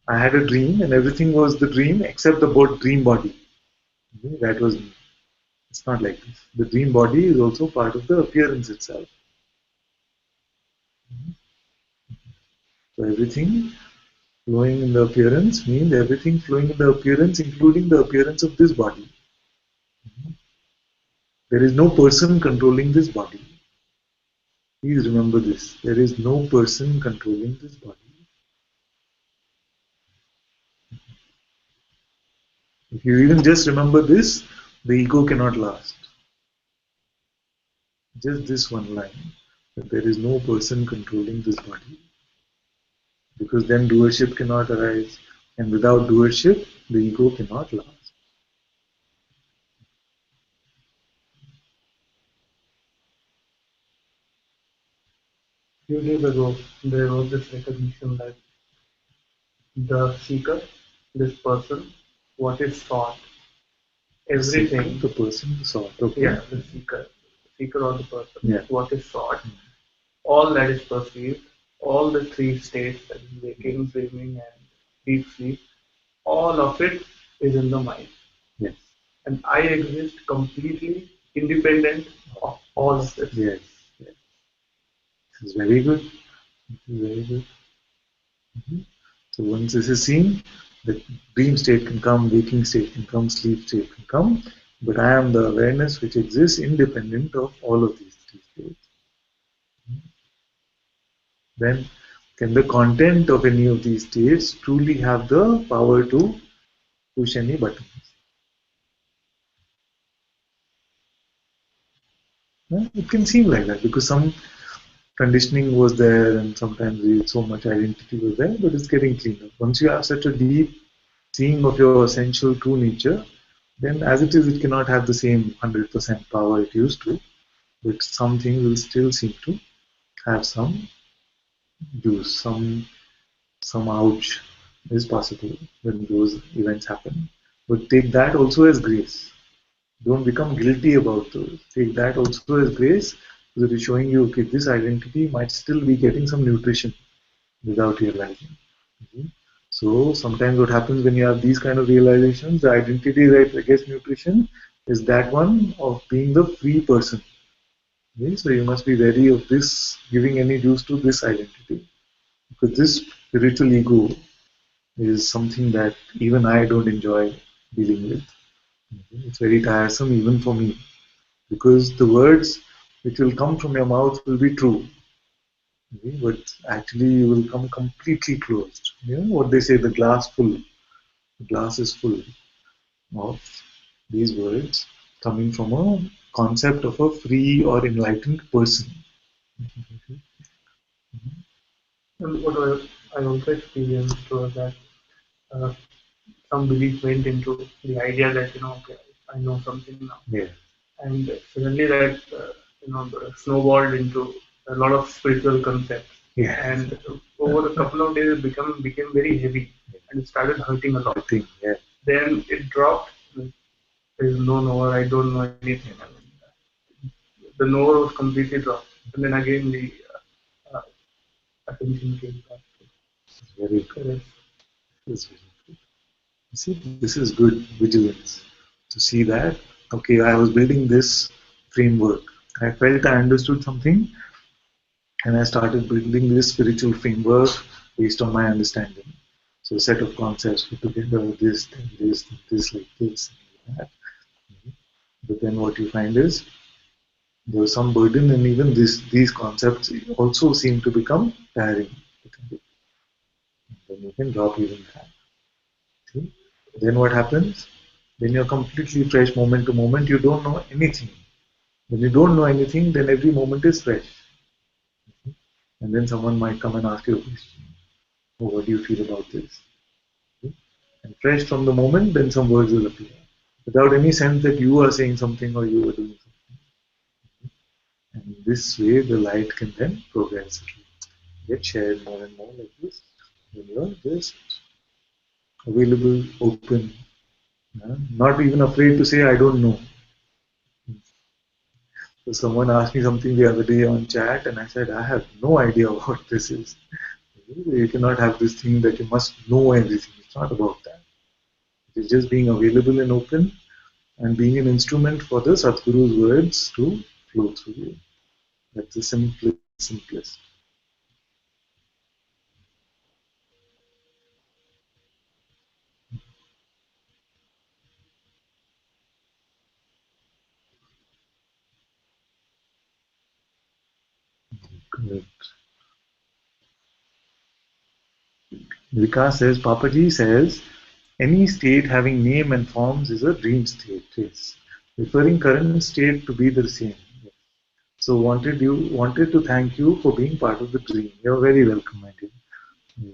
I had a dream and everything was the dream except the dream body. Okay, that was me. It's not like this. The dream body is also part of the appearance itself. So everything flowing in the appearance means everything flowing in the appearance, including the appearance of this body. There is no person controlling this body. Please remember this. There is no person controlling this body. If you even just remember this, the ego cannot last. Just this one line, that there is no person controlling this body. Because then doership cannot arise. And without doership, the ego cannot last. few days ago, there was this recognition that the seeker, this person, what is sought, everything. The person, the sort. Okay. Yeah, the seeker or the person, Yeah. what is sought, all that is perceived, all the three states, that is waking, dreaming, and deep sleep, all of it is in the mind. Yes. And I exist completely independent of all of this. Yes. Yes. This is very good. This is very good. So once this is seen, the dream state can come, waking state can come, sleep state can come, but I am the awareness which exists independent of all of these three states. Then can the content of any of these states truly have the power to push any buttons? It can seem like that because some conditioning was there and sometimes so much identity was there, but it's getting cleaned up. Once you have such a deep seeing of your essential true nature, then as it is, it cannot have the same 100% power it used to, but some things will still seem to have some use, some ouch is possible when those events happen. But take that also as grace. Don't become guilty about those. Take that also as grace because it is showing you, okay, this identity might still be getting some nutrition without realizing. Mhm. So sometimes what happens when you have these kind of realizations, the identity that gets nutrition is that one of being the free person. Okay? So you must be wary of this giving any juice to this identity. Because this spiritual ego is something that even I don't enjoy dealing with. It's very tiresome even for me. Because the words which will come from your mouth will be true. Okay? But actually you will come completely closed. You know what they say, the glass full. The glass is full of these words coming from a concept of a free or enlightened person. And what I also experienced was that uh, some belief went into the idea that, okay, I know something now. Yeah. And suddenly that, snowballed into a lot of spiritual concepts. Yeah. And over a couple of days, it became very heavy and it started hurting a lot. Yeah. Then it dropped. There is no knower. I don't know anything. I mean, the knower was completely dropped. And then again, the uh, attention came back. Very good. Correct. It's very good. You see, this is good vigilance to see that, okay, I was building this framework. I felt I understood something and I started building this spiritual framework based on my understanding. So a set of concepts put together, this, then this, then this, like this, and like that. But then what you find is there was some burden, and even these concepts also seem to become tiring. Then you can drop even that. See? Then what happens? When you're completely fresh moment to moment, you don't know anything. When you don't know anything, then every moment is fresh. And then someone might come and ask you a question. Oh, what do you feel about this? And fresh from the moment, then some words will appear. Without any sense that you are saying something or you are doing something. And this way, the light can then progressively get shared more and more like this. When you're just available, open, not even afraid to say, I don't know. So someone asked me something the other day on chat, and I said, I have no idea what this is. You cannot have this thing that you must know everything. It's not about that. It's just being available and open and being an instrument for the Satguru's words to flow through you. That's the simplest. Correct. Vikas says, Papaji says, any state having name and forms is a dream state. Yes. Referring current state to be the same. So wanted to thank you for being part of the dream. You're very welcome, my dear. Yeah.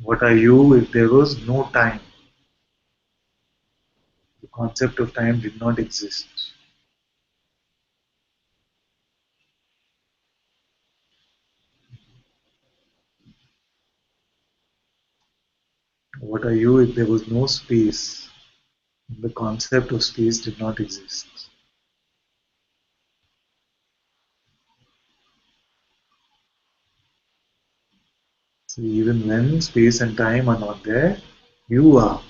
What are you if there was no time? The concept of time did not exist. What are you if there was no space? The concept of space did not exist. So even when space and time are not there, you are.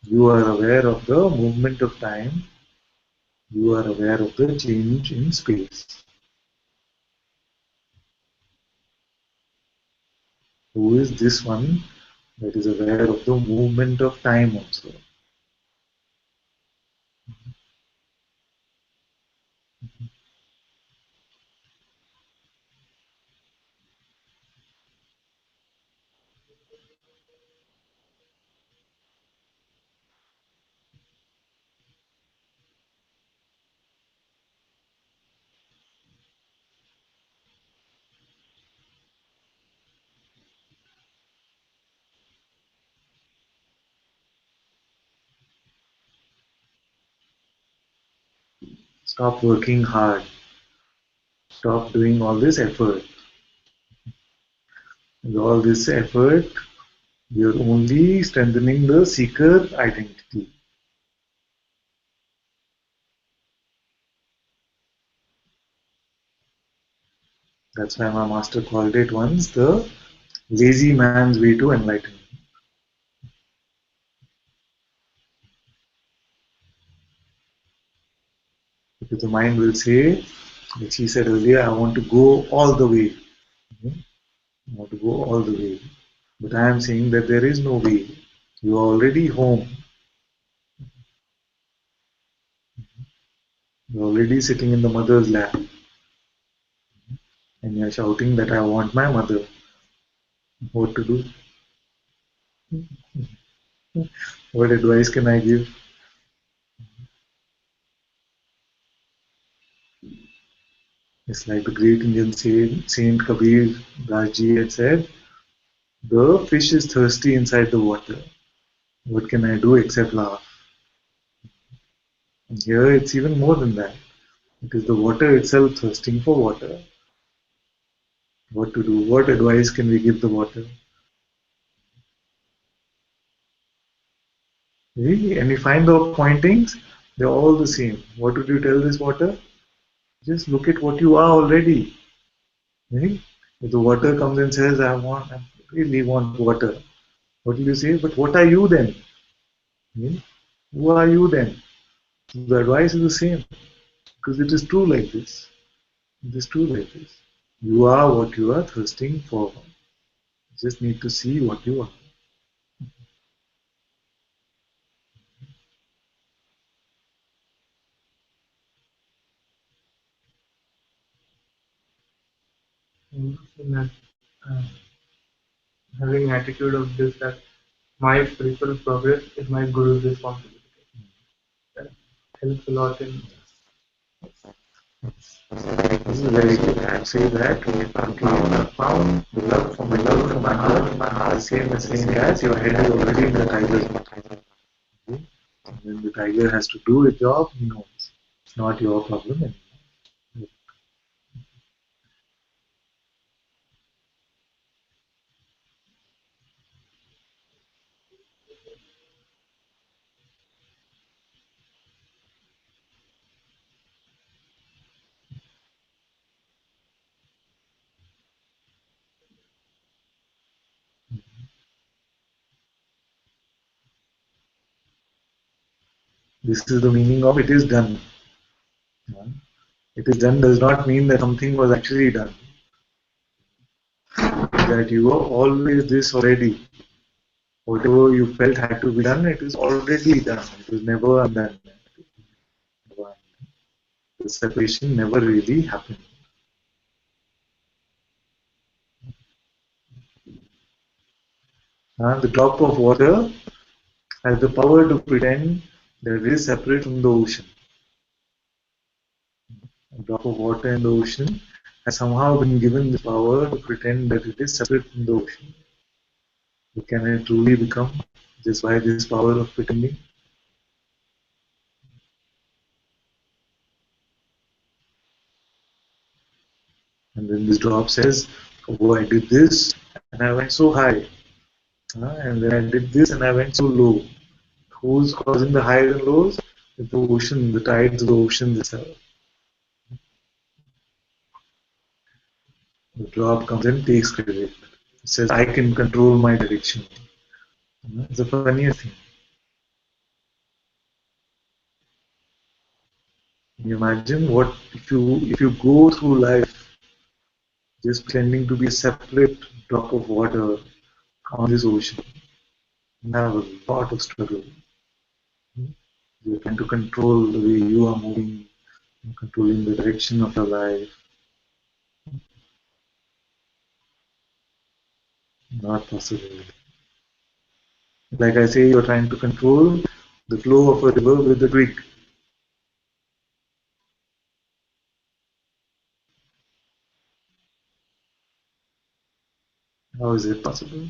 You are aware of the movement of time. You are aware of the change in space. Who is this one that is aware of the movement of time also? Stop working hard. Stop doing all this effort. With all this effort, you're only strengthening the seeker identity. That's why my master called it once the lazy man's way to enlightenment. Because the mind will say, like she said earlier, I want to go all the way. I want to go all the way. But I am saying that there is no way. You are already home. You're already sitting in the mother's lap. And you're shouting that I want my mother. What to do? What advice can I give? It's like the great Indian Saint Kabir Das ji had said, the fish is thirsty inside the water. What can I do except laugh? And here it's even more than that. It is the water itself thirsting for water. What to do? What advice can we give the water? See? And you find the pointings, they're all the same. What would you tell this water? Just look at what you are already. See? If the water comes and says, I really want water, what will you say? But what are you then? See? Who are you then? So the advice is the same because it is true like this. It is true like this. You are what you are thirsting for. You just need to see what you are. in that, uh, having attitude of this that my spiritual progress is my guru's responsibility. That helps a lot in This is very good. I say that when you found the love from my heart, the same as your head is already in the tiger's mouth. Okay? And when the tiger has to do its job, he knows. It's not your problem anymore. This is the meaning of it is done. It is done does not mean that something was actually done. That you were always this already. Whatever you felt had to be done, it is already done. It was never undone. The separation never really happened. The drop of water has the power to pretend that it is separate from the ocean. A drop of water in the ocean has somehow been given the power to pretend that it is separate from the ocean. But can it truly become just by this power of pretending? And then this drop says, oh, I did this and I went so high. And then I did this and I went so low. Who's causing the highs and lows? It's the ocean, the tides of the ocean itself. The drop comes and takes credit. It says, I can control my direction. It's the funniest thing. Can you imagine what if you go through life just pretending to be a separate drop of water on this ocean? You have a lot of struggle. You're trying to control the way you are moving, controlling the direction of your life. Not possible. Like I say, you're trying to control the flow of a river with a twig. How is it possible?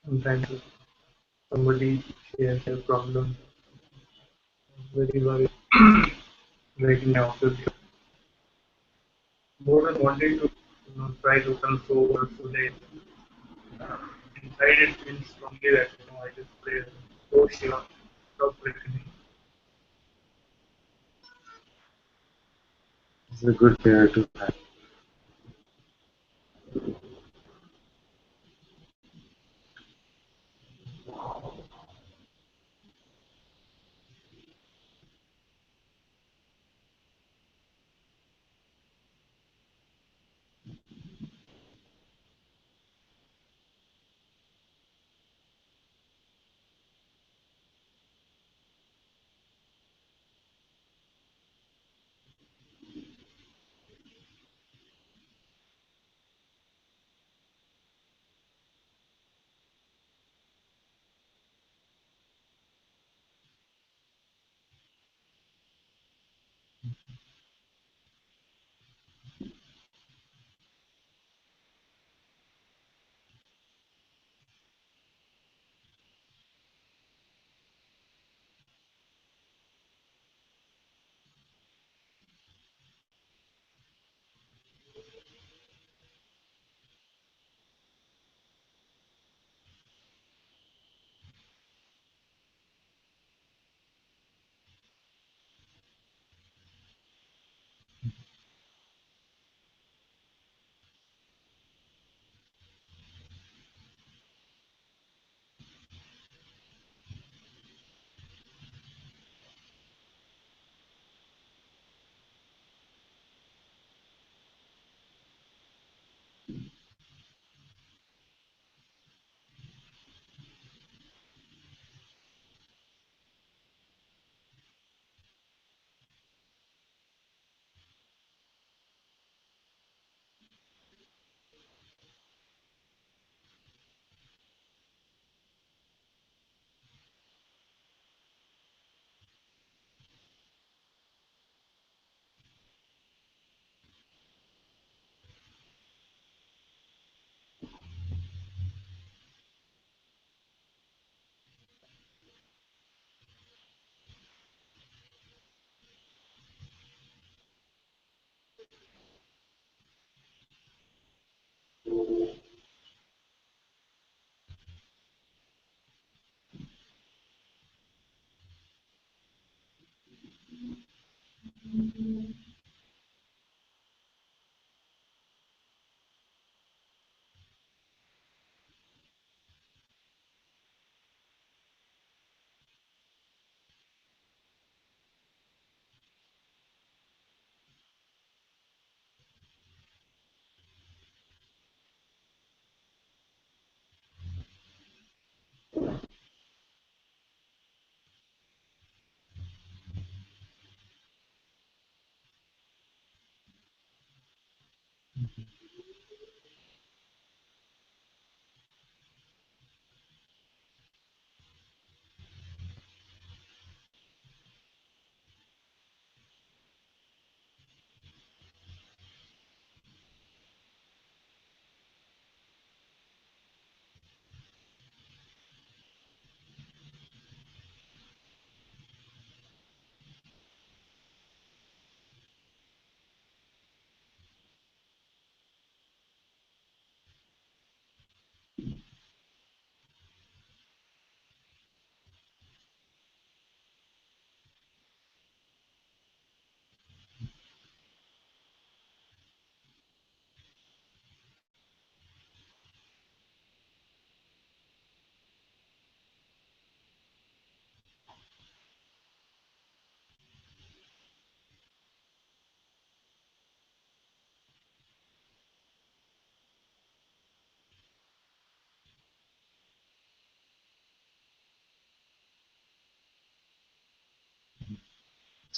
Sometimes somebody shares their problem very well, making me also more than wanting to try to console or soothe. Uh, Inside it feels strongly that I just pray, oh Shiva, stop breaking. It's a good pair to have.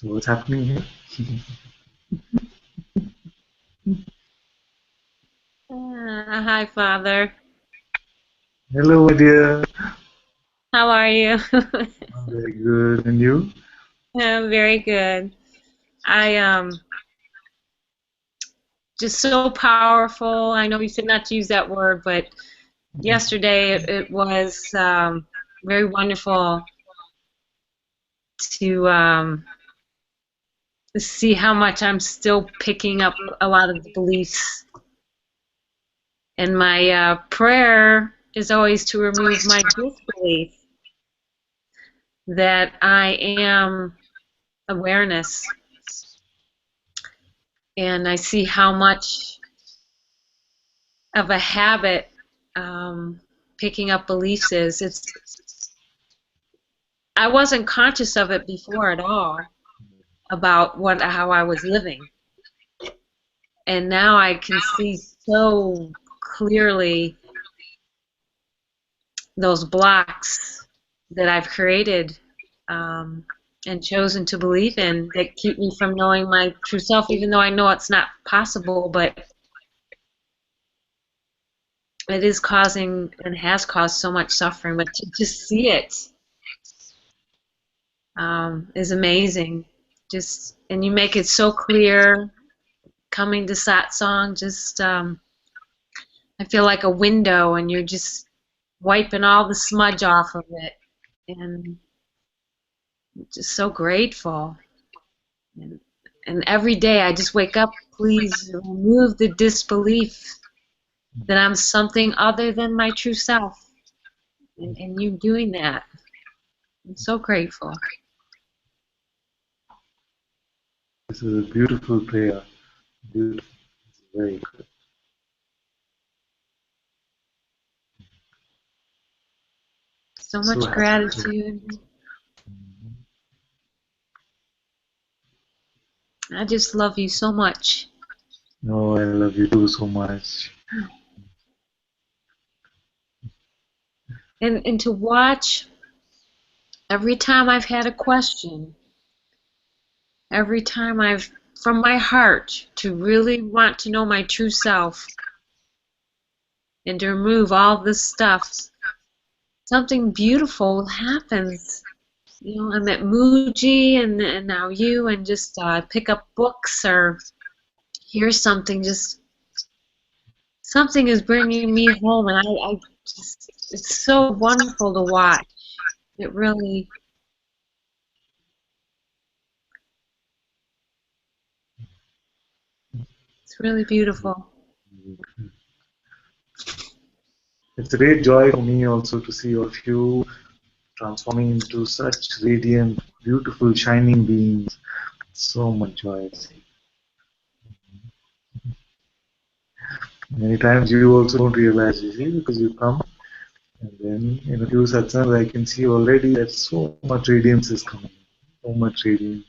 So what's happening here? Hi, Father. Hello, my dear. How are you? I'm very good. And you? I'm very good. I just so powerful. I know you said not to use that word, but yesterday it was very wonderful to see how much I'm still picking up a lot of the beliefs. And my prayer is always to remove my disbelief that I am awareness. And I see how much of a habit picking up beliefs is. I wasn't conscious of it before at all about how I was living, and now I can see so clearly those blocks that I've created and chosen to believe in that keep me from knowing my true self, even though I know it's not possible, but it is causing and has caused so much suffering. But to just see it is amazing. Just and you make it so clear. Coming to satsang, just I feel like a window, and you're just wiping all the smudge off of it, and just so grateful. And every day I just wake up. Please remove the disbelief that I'm something other than my true self, and you doing that. I'm so grateful. This is a beautiful prayer. Beautiful. It's very good. So much So gratitude. I just love you so much. No, I love you too so much. And to watch every time I've had a question, every time I've, from my heart, to really want to know my true self and to remove all this stuff, something beautiful happens. You know, I met Muji and now you, and just pick up books or hear something, just something is bringing me home, and I just, it's so wonderful to watch. It really, it's really beautiful. It's a great joy for me also to see all of you transforming into such radiant, beautiful, shining beings. So much joy. Many times you also don't realize, you see, because you come and then in a few satsangs I can see already that so much radiance is coming. So much radiance.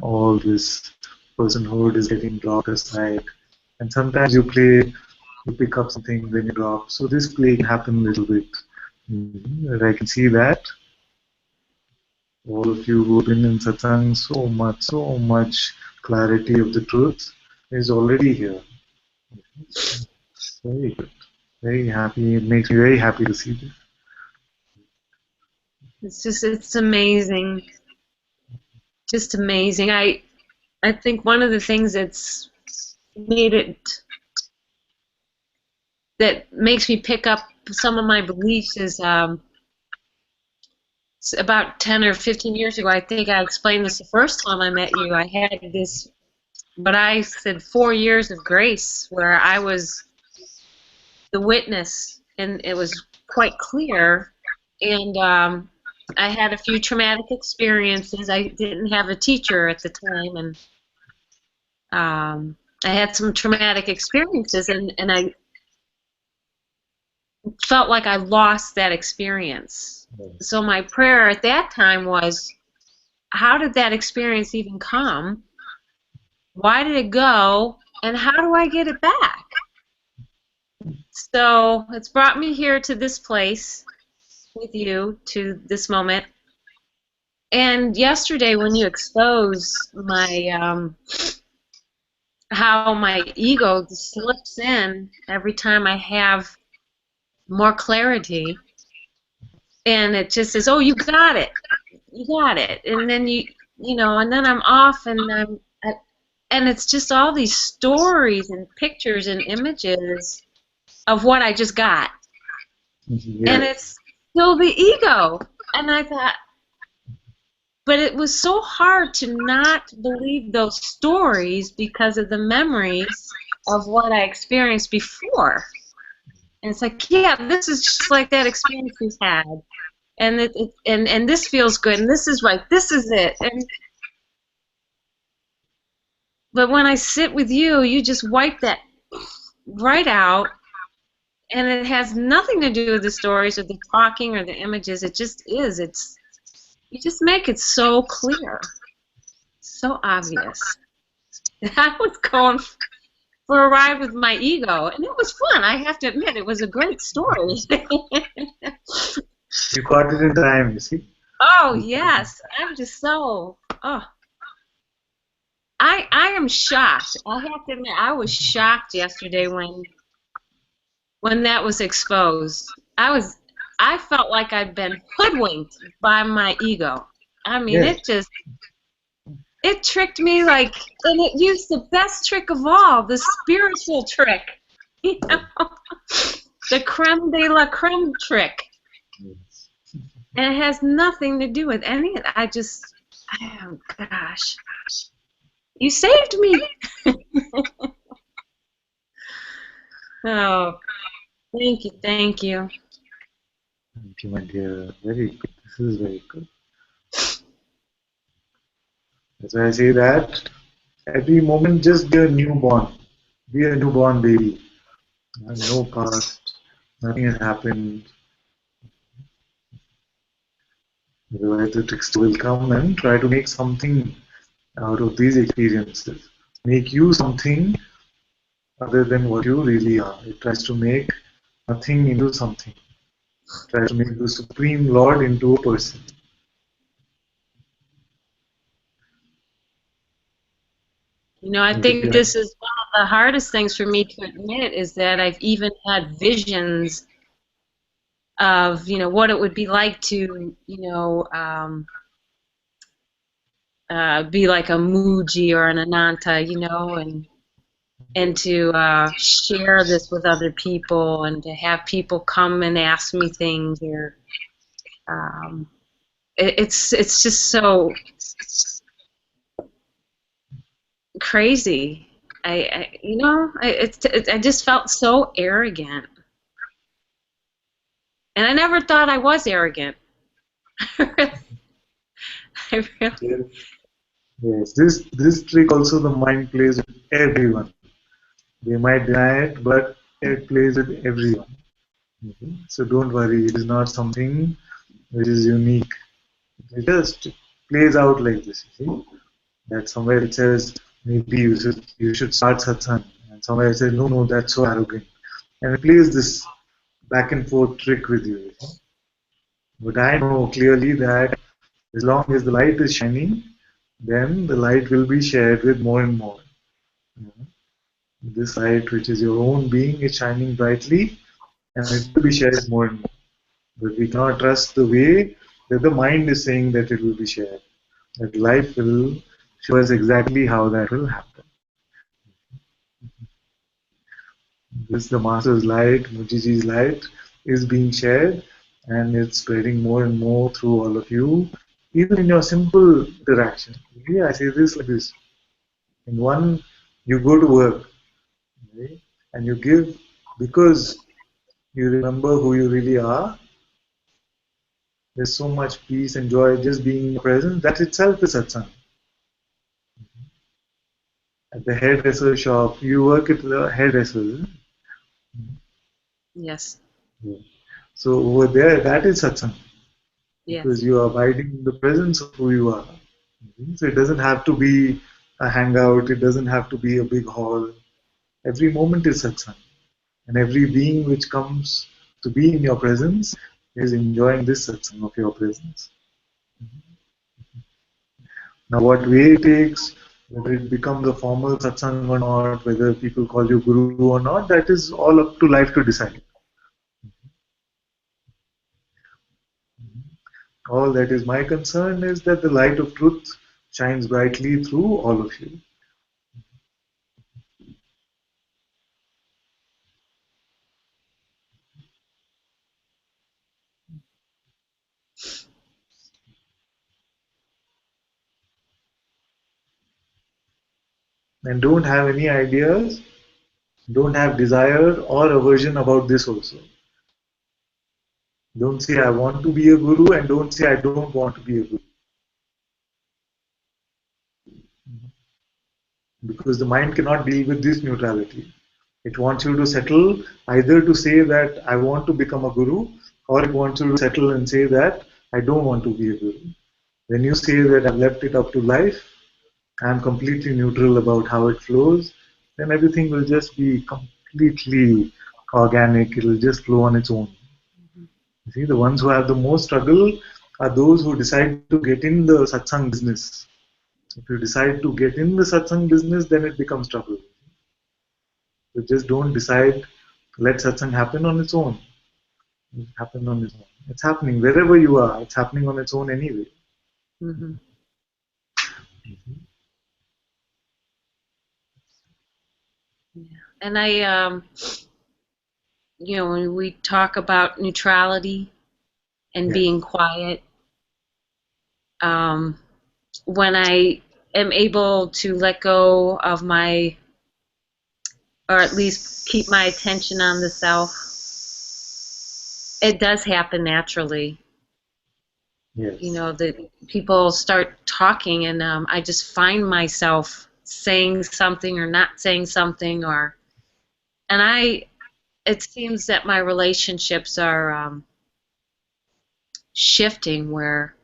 All this personhood is getting dropped aside. And sometimes you pick up something, then you drop. So this play can happen a little bit. I can see that. All of you who have been in satsang, so much clarity of the truth is already here. Very good. Very happy. It makes me very happy to see this. It's amazing. Just amazing. I think one of the things that's made it, that makes me pick up some of my beliefs is about 10 or 15 years ago, I think I explained this the first time I met you. I had this, what I said, 4 years of grace where I was the witness, and it was quite clear. And I had a few traumatic experiences. I didn't have a teacher at the time, and I had some traumatic experiences, and I felt like I lost that experience. So my prayer at that time was, how did that experience even come? Why did it go? And how do I get it back? So it's brought me here to this place with you, to this moment. And yesterday when you exposed my how my ego slips in every time I have more clarity, and it just says, oh, you got it, and then and then I'm off, and and it's just all these stories and pictures and images of what I just got. Yeah. And it's still the ego. And I thought, but it was so hard to not believe those stories because of the memories of what I experienced before. And it's like, yeah, this is just like that experience we've had. And and this feels good, and this is right, this is it. But when I sit with you, you just wipe that right out, and it has nothing to do with the stories or the talking or the images. It just is. You just make it so clear, so obvious. I was going for a ride with my ego, and it was fun. I have to admit, it was a great story. You caught it in time, you see. Oh yes, I'm just so. Oh, I am shocked. I have to admit, I was shocked yesterday when that was exposed. I felt like I'd been hoodwinked by my ego. I mean, Yes. it tricked me, like, and it used the best trick of all, the spiritual trick. You know? The creme de la creme trick. Yes. And it has nothing to do with any of that. Oh gosh. You saved me. Oh, thank you, thank you. Thank you, my dear. Very good. This is very good. That's why I say that every moment just be a newborn. Be a newborn baby. No past. Nothing has happened. Otherwise the trickster will come and try to make something out of these experiences. Make you something other than what you really are. It tries to make nothing into something. It tries to make the Supreme Lord into a person. I think this is one of the hardest things for me to admit, is that I've even had visions of, what it would be like to, be like a Muji or an Ananta, and to share this with other people, and to have people come and ask me things, or it's just so crazy. I just felt so arrogant, and I never thought I was arrogant. I really. Yes, this trick also the mind plays with everyone. They might deny it, but it plays with everyone. Okay? So don't worry, it is not something which is unique. It just plays out like this. You see? That somewhere it says maybe you should start satsang, and somewhere it says no, that's so arrogant, and it plays this back and forth trick with you. But I know clearly that as long as the light is shining, then the light will be shared with more and more. This light, which is your own being, is shining brightly, and it will be shared more and more. But we cannot trust the way that the mind is saying that it will be shared. That life will show us exactly how that will happen. This, the Master's light, Mujiji's light, is being shared, and it's spreading more and more through all of you, even in your simple interaction. I say this like this. In one, you go to work, right? And you give because you remember who you really are. There's so much peace and joy just being in your presence. That itself is satsang. At the hairdresser shop, you work at the hairdresser. Yes. Yeah. So over there, that is satsang. Yes. Because you are abiding in the presence of who you are. So it doesn't have to be a hangout, it doesn't have to be a big hall. Every moment is satsang. And every being which comes to be in your presence is enjoying this satsang of your presence. Now, what way it takes, whether it becomes a formal satsang or not, whether people call you guru or not, that is all up to life to decide. All that is my concern is that the light of truth shines brightly through all of you. And don't have any ideas, don't have desire or aversion about this also. Don't say I want to be a guru and don't say I don't want to be a guru. Because the mind cannot deal with this neutrality. It wants you to settle either to say that I want to become a guru, or it wants you to settle and say that I don't want to be a guru. When you say that I've left it up to life, I'm completely neutral about how it flows, then everything will just be completely organic. It will just flow on its own. You see, the ones who have the most struggle are those who decide to get in the satsang business. If you decide to get in the satsang business, then it becomes trouble. You just don't decide, let satsang happen on its own. It happen on its own. It's happening wherever you are. It's happening on its own anyway. Mm-hmm. Yeah. And I, when we talk about neutrality and Yes. being quiet, when I am able to let go of my, or at least keep my attention on the self, it does happen naturally. Yes. The people start talking, and I just find myself saying something or not saying something, it seems that my relationships are shifting, where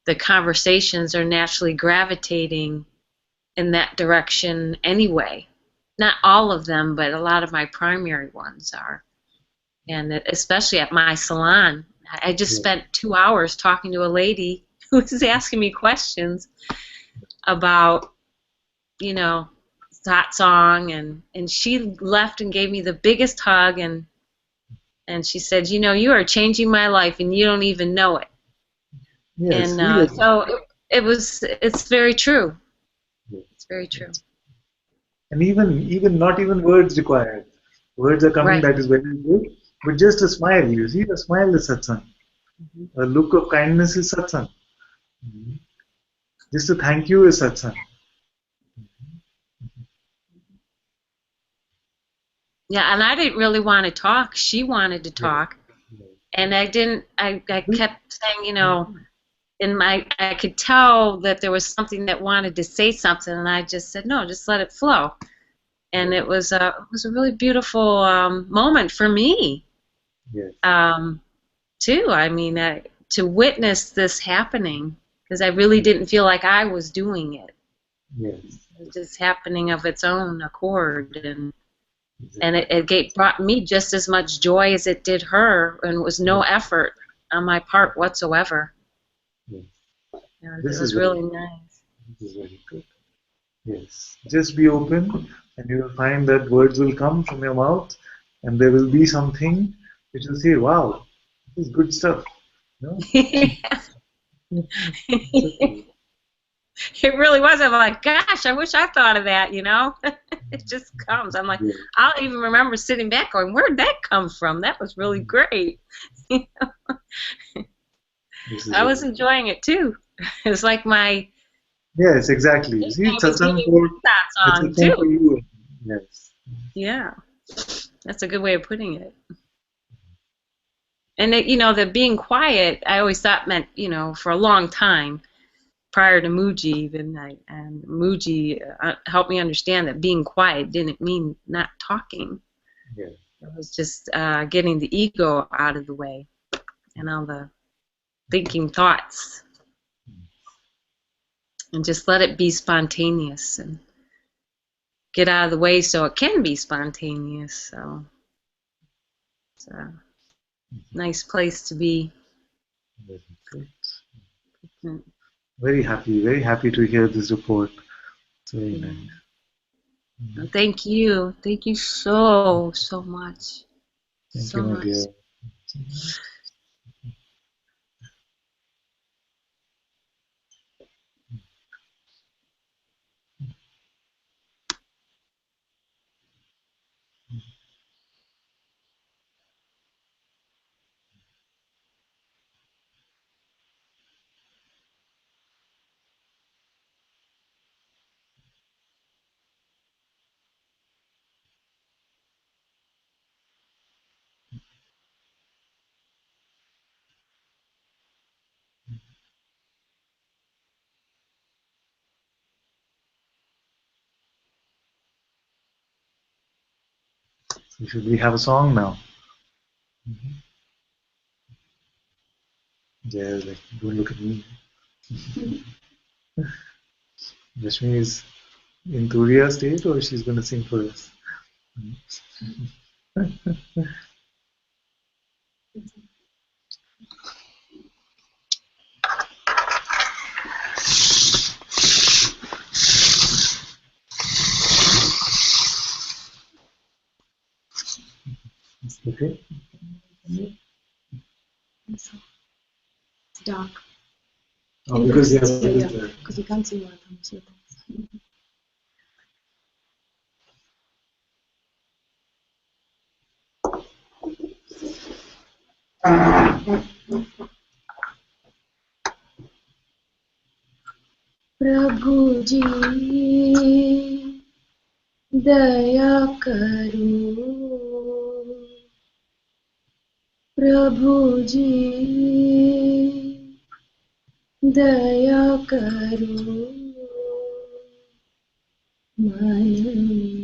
the conversations are naturally gravitating in that direction anyway. Not all of them, but a lot of my primary ones are. And especially at my salon, I just spent 2 hours talking to a lady who was asking me questions about, Satsang, and she left and gave me the biggest hug, and she said, you are changing my life and you don't even know it. Yes. And so it's very true. It's very true. And even not even words required. Words are coming, Right. that is very good. But just a smile, you see, a smile is satsang. A look of kindness is satsang. Just a thank you is satsang. Yeah, and I didn't really want to talk. She wanted to talk. And I kept saying, I could tell that there was something that wanted to say something, and I just said, no, just let it flow. And it was a really beautiful moment for me, Yes. too. I mean, to witness this happening, because I really didn't feel like I was doing it. Yes. It was just happening of its own accord, and it brought me just as much joy as it did her, and it was no effort on my part whatsoever. Yes. It was really nice. This is very good. Yes. Just be open. and you will find that words will come from your mouth, and there will be something which will say, "Wow, this is good stuff." No? It really was. I'm like, gosh, I wish I thought of that, you know? It just comes. I'm like, Yeah. I'll even remember sitting back going, where'd that come from? That was really great. This is I was very enjoying it too. It was like my, Yes, exactly. I See, was Satsang giving for that it's song Satsang for too. you. Yes. Yeah, that's a good way of putting it. And it, you know, the being quiet, I always thought meant, you know, for a long time, prior to Muji even, and Muji helped me understand that being quiet didn't mean not talking. Yes. It was just getting the ego out of the way and all the thinking thoughts, and just let it be spontaneous and get out of the way so it can be spontaneous. So it's a nice place to be. Very good. Mm. Very happy to hear this report. It's very nice. Thank you. Thank you so much. Thank So you, my much. dear. So should we have a song now? Yeah, like don't look at me. Rashmi is in Turiya state, or she's gonna sing for us. Okay. It's dark. Oh, because Because you can't see what I'm saying. प्रभु जी दया करो, प्रभु जी दया करो, मन में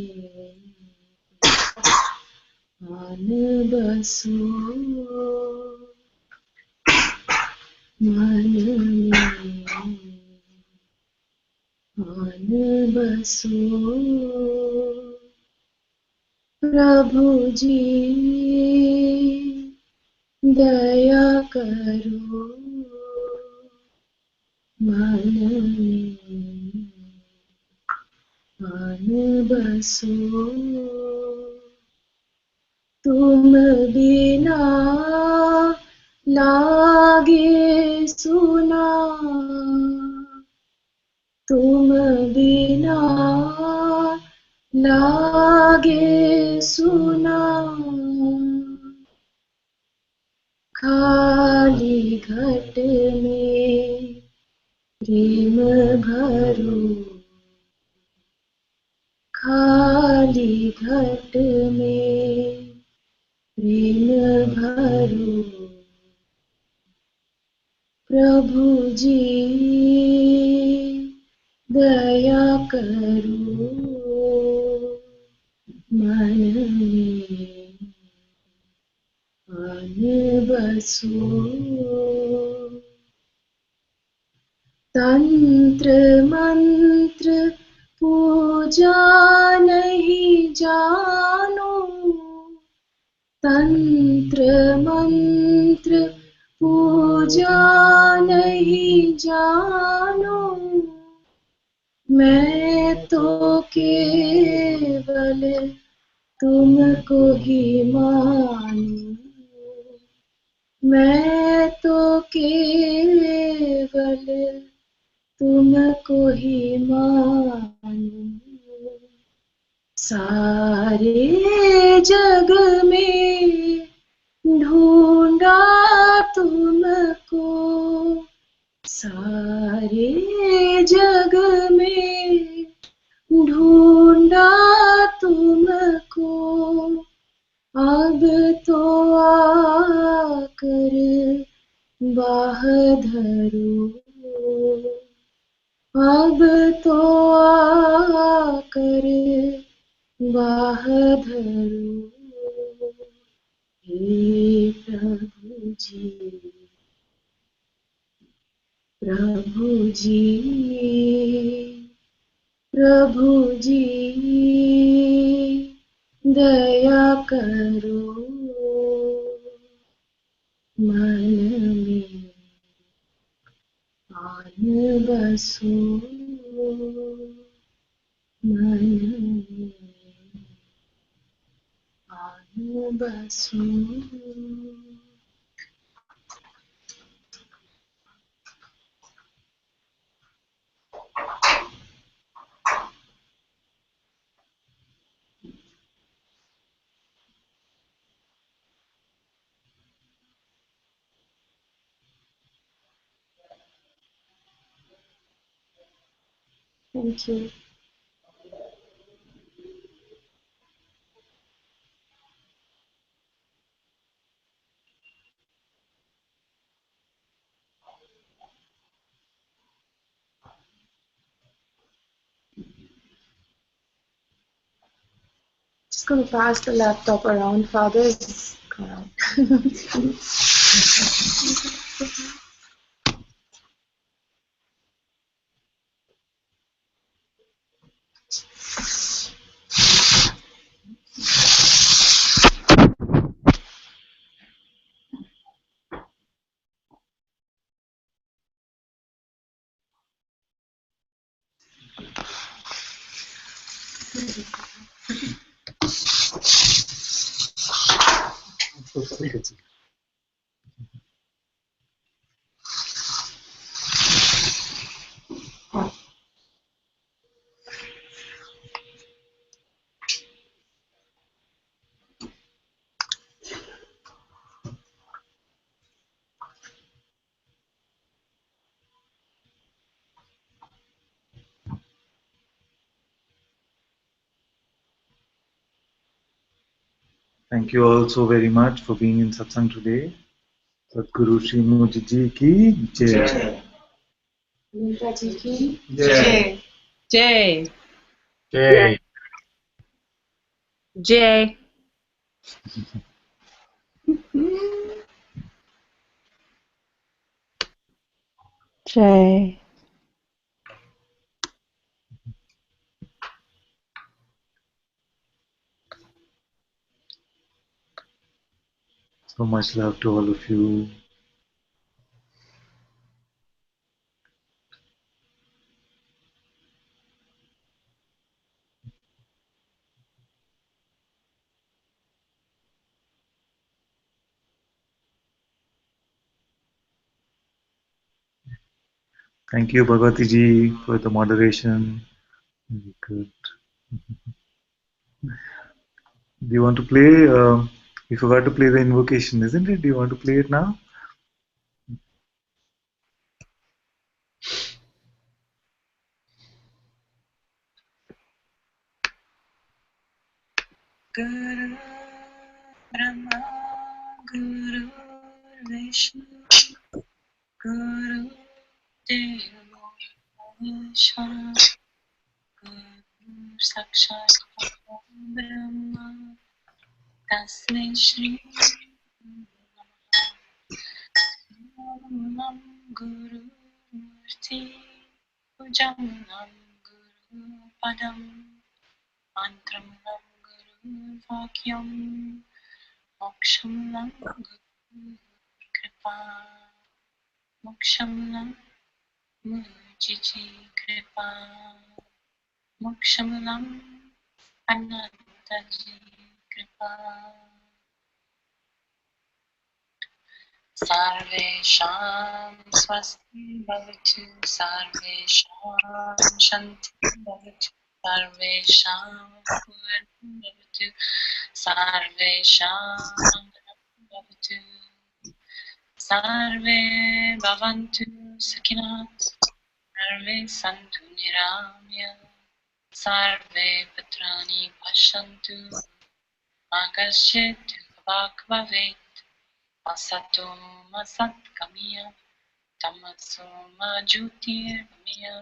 आन बसो, मन में आन बसो, प्रभु जी दया करो, मन में आन बसो, तुम बिना लागे सुना, तुम बिना लागे सुना, खाली घट में प्रेम भरो, खाली घट में प्रेम भरो, प्रभु जी दया करो, मन में आन बसो, तंत्र मंत्र पूजा नहीं जानो, तंत्र मंत्र पूजा नहीं जानो, मैं तो केवल केवल तुमको ही मानूं, मैं तो केवल तुमको ही मानूं, सारे जग में ढूंढा तुमको, सारे जग में ढूंढा तुमको, अब तो आकर बाह धरो, अब तो आकर बाह धरो, हे प्रभु जी, प्रभु जी, प्रभु जी, दया करो, मन में आन बसो, मन में आन बसो. Thank you. Just gonna pass the laptop around. Father's around. Thank you all so very much for being in Satsang today. Satguru Shri Muji Ji ki Jai. Ananta ji ki Jai. Jay. Jay. Jay. Jay. So much love to all of you. Thank you, Bhagavati Ji, for the moderation. Very good. Do you want to play? We forgot to play the invocation, isn't it? Do you want to play it now? Guru Brahma Guru Vishnu Guru Deva Maheshwara Guru Sakshat Brahma Tasmai Shri Nam Guru Murti Pujam Nam Guru Padam Mantram Nam Guru Vakyam Moksham Nam Guru Kripa Moksham Nam Mujiji Kripa Moksham Nam Ananta ji kripa Sarvesham swasti bhavatu Sarvesham shanti bhavatu Sarvesham purnam bhavatu Sarvesham mangalam bhavatu Sarve bhavantu sakhinah Sarve santu niramya Sarve patrani pashantu Akashit bhakvavet Asato masat kamiya Tamaso ma jyotir kamiya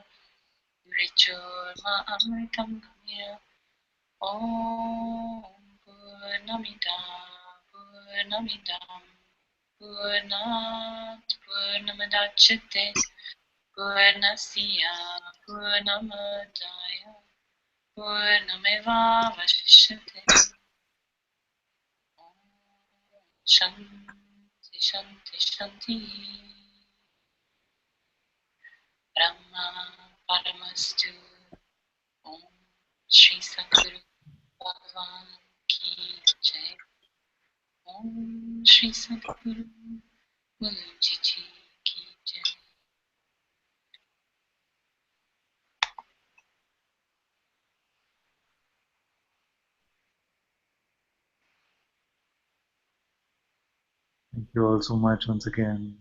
Mrichur ma amritam kamiya Om Purnamidam Purnat Purnamadachite Purnasya Purnamadaya Purnameva Vashishyate Om Shanti Shanti Shanti Brahma Paramastu Om Shri Satguru Bhagavan Ki Jai Om Shri Satguru Guruji Ji Ki Jai Thank you all so much once again.